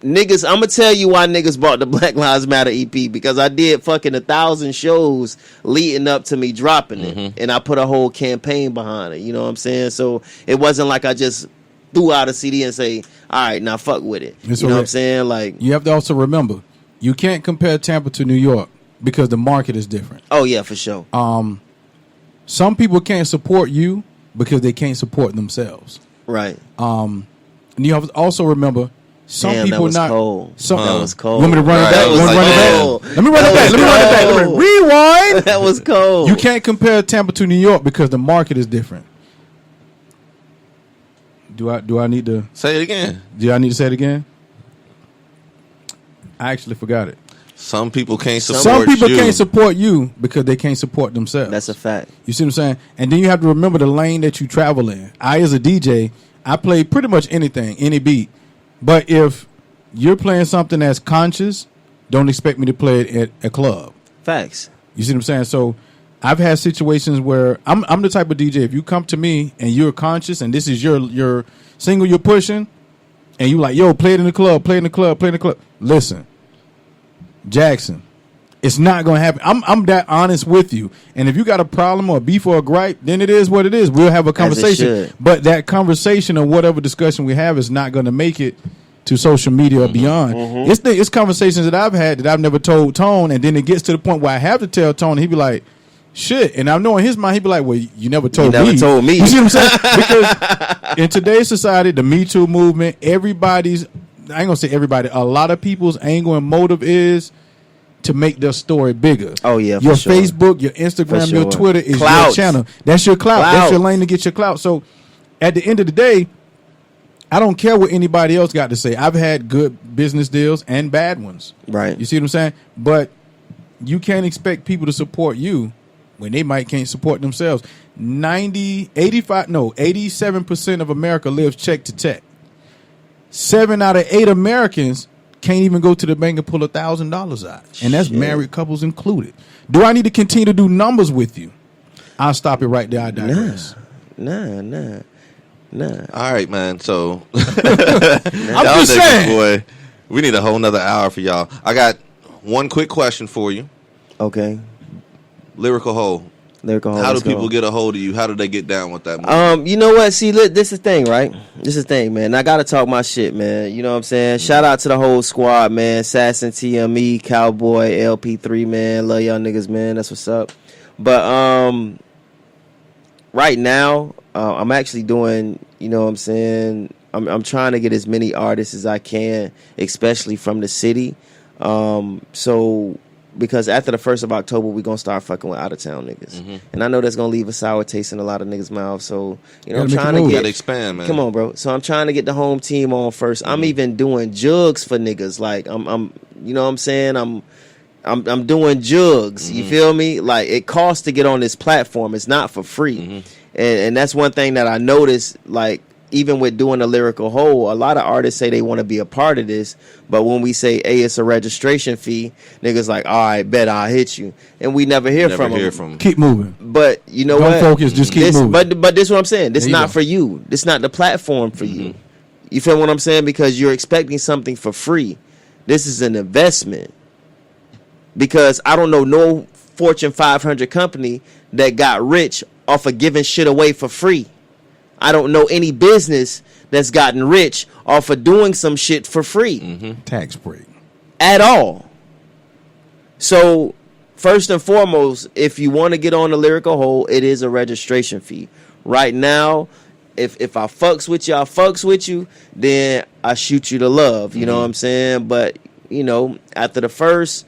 niggas, I'm gonna tell you why niggas bought the Black Lives Matter EP, because I did fucking 1,000 shows leading up to me dropping it, and I put a whole campaign behind it. You know what I'm saying? So it wasn't like I just threw out a CD and say, all right, now fuck with it. You know what I'm saying? Like, you have to also remember, you can't compare Tampa to New York, because the market is different. Oh yeah, for sure. Some people can't support you because they can't support themselves. Right. And you have to also remember, some people that was not. Cold. That was cold. Want me to run it back? Let me run it back. Rewind. That was cold. You can't compare Tampa to New York because the market is different. Do I need to say it again? Do I need to say it again? I actually forgot it. Some people can't support Some people can't support you because they can't support themselves. That's a fact. You see what I'm saying? And then you have to remember the lane that you travel in. I, as a DJ, I play pretty much anything, any beat. But if you're playing something that's conscious, don't expect me to play it at a club. Facts. You see what I'm saying? So I've had situations where I'm the type of DJ, if you come to me and you're conscious and this is your single you're pushing, and you like, yo, play it in the club, play in the club, play in the club. Listen, Jackson, it's not going to happen. I'm that honest with you. And if you got a problem or a beef or a gripe, then it is what it is. We'll have a conversation. But that conversation or whatever discussion we have is not going to make it to social media or beyond. It's conversations that I've had that I've never told Tone, and then it gets to the point where I have to tell Tone, and he'd be like, shit. And I know in his mind, he'd be like, well, you never told me. You see what I'm saying? Because in today's society, the Me Too movement, I ain't going to say everybody, a lot of people's angle and motive is to make their story bigger. Oh, yeah, your Facebook, your Instagram, your Twitter is your channel. That's your clout. That's your lane to get your clout. So at the end of the day, I don't care what anybody else got to say. I've had good business deals and bad ones. Right. You see what I'm saying? But you can't expect people to support you when they can't support themselves. 87% of America lives check to check. 7 out of 8 Americans can't even go to the bank and pull $1,000 out. And that's married couples included. Do I need to continue to do numbers with you? I'll stop it right there. I digress. Nah. Nah. All right, man. So I'm y'all just niggas, saying. boy, we need a whole nother hour for y'all. I got one quick question for you. Okay. Lyrical Hole. Lyrical Hole. How do let's go. people get a hold of you? How do they get down with that movie? You know what? See, look, this is the thing, right? This is the thing, man. I gotta talk my shit, man. You know what I'm saying? Shout out to the whole squad, man. Assassin, TME, Cowboy, LP3, man. Love y'all niggas, man. That's what's up. But right now, I'm actually doing, you know what I'm saying? I'm trying to get as many artists as I can, especially from the city. So because after the 1st of October, we're going to start fucking with out-of-town niggas. Mm-hmm. And I know that's going to leave a sour taste in a lot of niggas' mouths. So, you know, I'm trying to get... You gotta expand, man. Come on, bro. So I'm trying to get the home team on first. Mm-hmm. I'm even doing jugs for niggas. Like, I'm you know what I'm saying? I'm doing jugs. Mm-hmm. You feel me? Like, it costs to get on this platform. It's not for free. Mm-hmm. And that's one thing that I noticed, like, even with doing a Lyrical Hole, a lot of artists say they want to be a part of this, but when we say, hey, it's a registration fee, niggas like, all right, bet I'll hit you. And we never hear from them. Keep moving. But you know Don't what? focus, just keep moving. But this is what I'm saying. This is not go. for you. This is not the platform for you. You feel what I'm saying? Because you're expecting something for free. This is an investment. Because I don't know no Fortune 500 company that got rich off of giving shit away for free. I don't know any business that's gotten rich off of doing some shit for free. Mm-hmm. Tax break. At all. So, first and foremost, if you want to get on the Lyrical Hole, it is a registration fee. Right now, if I fucks with you, I fucks with you, then I shoot you to love. You know what I'm saying? But, you know, after the first...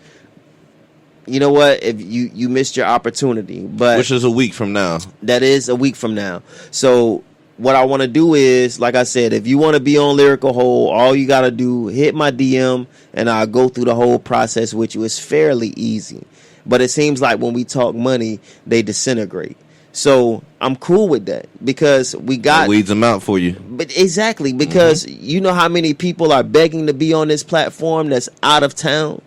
You know what? If you missed your opportunity, but which is a week from now. That is a week from now. So what I want to do is, like I said, if you want to be on Lyrical Hole, all you got to do, hit my DM and I'll go through the whole process with you. It's fairly easy. But it seems like when we talk money, they disintegrate. So I'm cool with that because we got... It weeds them out for you. But exactly, because you know how many people are begging to be on this platform that's out of town?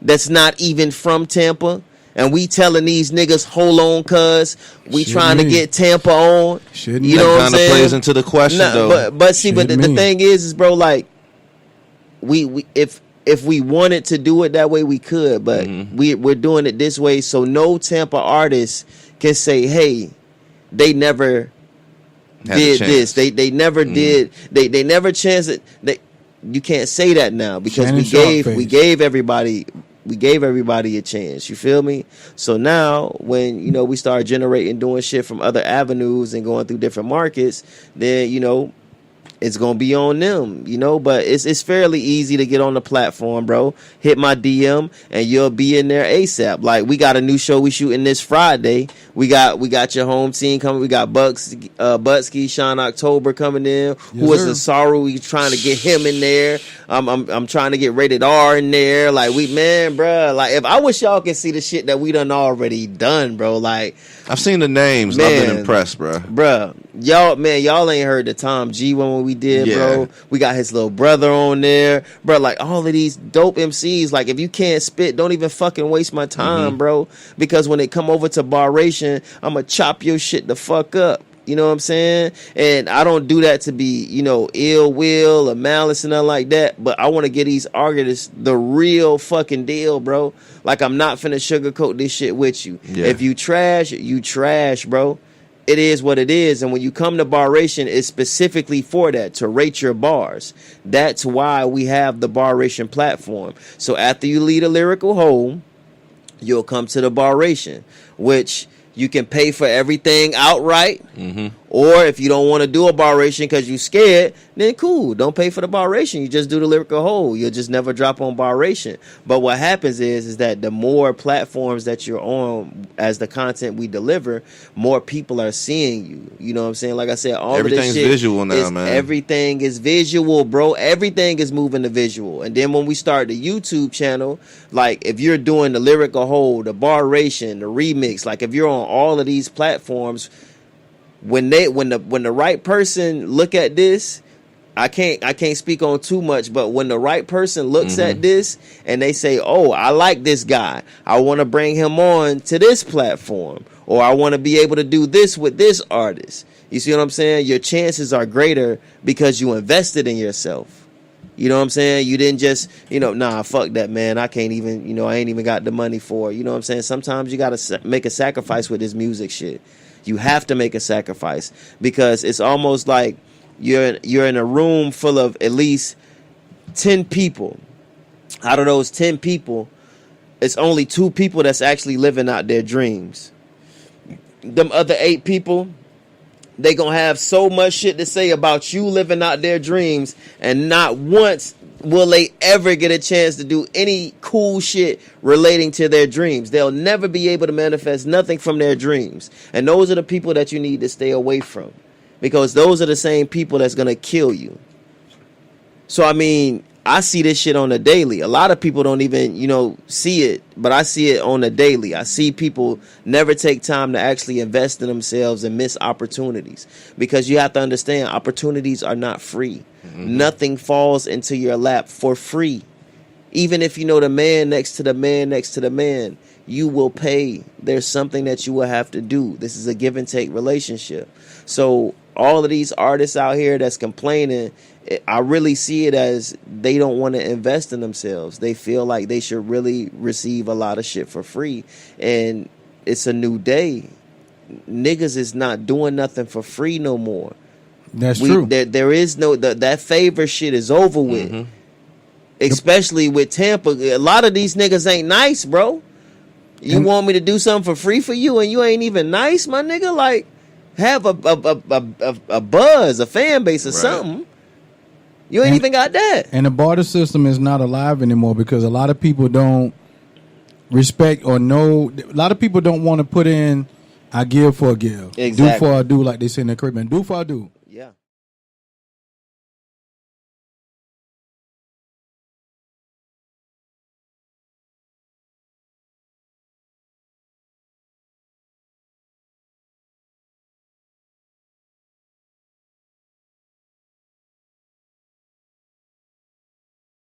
That's not even from Tampa, and we telling these niggas, hold on, cuz we trying to get Tampa on. You know what I'm saying? That kind of plays into the question, though. But see, but the thing is, bro, like we if we wanted to do it that way, we could, but we're doing it this way, so no Tampa artist can say, hey, they never did this, they never did, they never chanced it. You can't say that now because we gave everybody a chance. You feel me? So now when, you know, we start generating, doing shit from other avenues and going through different markets, then, you know, it's gonna be on them, you know. But it's fairly easy to get on the platform, bro. Hit my DM and you'll be in there ASAP. Like, we got a new show we shooting this Friday. We got your home team coming. We got Butsky, Sean October coming in. Yes, who is the sorrow? We trying to get him in there. I'm trying to get Rated R in there. Like, bro. Like, if I wish y'all could see the shit that we done already done, bro. Like, I've seen the names. Man, I've been impressed, bro. Bro, y'all ain't heard the Tom G one when we did, bro. We got his little brother on there, bro. Like, all of these dope MCs. Like, if you can't spit, don't even fucking waste my time, bro. Because when they come over to Barration, I'ma chop your shit the fuck up. You know what I'm saying? And I don't do that to be, you know, ill will or malice and nothing like that. But I want to get these artists the real fucking deal, bro. Like, I'm not finna sugarcoat this shit with you. Yeah. If you trash, bro. It is what it is. And when you come to Barration, it's specifically for that, to rate your bars. That's why we have the Barration platform. So after you lead a Lyrical Hole, you'll come to the Barration, which you can pay for everything outright. Or if you don't want to do a Barration because you scared, then cool. Don't pay for the Barration. You just do the Lyrical Hole. You'll just never drop on Barration. But what happens is that the more platforms that you're on as the content we deliver, more people are seeing you. You know what I'm saying? Like I said, everything's of this shit visual now, man. Everything is visual, bro. Everything is moving to visual. And then when we start the YouTube channel, like, if you're doing the Lyrical Hole, the Barration, the remix, like, if you're on all of these platforms, when the right person look at this, I can't speak on too much, but when the right person looks at this and they say, "Oh, I like this guy. I want to bring him on to this platform, or I want to be able to do this with this artist." You see what I'm saying? Your chances are greater because you invested in yourself. You know what I'm saying? You didn't just, nah, fuck that, man. I can't even, I ain't even got the money for it. You know what I'm saying? Sometimes you got to make a sacrifice with this music shit. You have to make a sacrifice because it's almost like you're in a room full of at least 10 people. Out of those 10 people, it's only 2 people that's actually living out their dreams. Them other 8 people, they gonna have so much shit to say about you living out their dreams, and not once will they ever get a chance to do any cool shit relating to their dreams. They'll never be able to manifest nothing from their dreams. And those are the people that you need to stay away from. Because those are the same people that's going to kill you. So, I mean, I see this shit on the daily. A lot of people don't even, see it, but I see it on the daily. I see people never take time to actually invest in themselves and miss opportunities. Because you have to understand, opportunities are not free. Nothing falls into your lap for free. Even if you know the man next to the man next to the man, you will pay. There's something that you will have to do. This is a give and take relationship. So all of these artists out here that's complaining, I really see it as they don't want to invest in themselves. They feel like they should really receive a lot of shit for free. And it's a new day. Niggas is not doing nothing for free no more. That's true. There is no, that favor shit is over with. Especially with Tampa. A lot of these niggas ain't nice, bro. You want me to do something for free for you and you ain't even nice, my nigga? Like, have a buzz, a fan base or something. You ain't even got that. And the barter system is not alive anymore because a lot of people don't respect or know. A lot of people don't want to put in, I give for a give. Exactly. Do for a do, like they say in the Caribbean. Do for a do.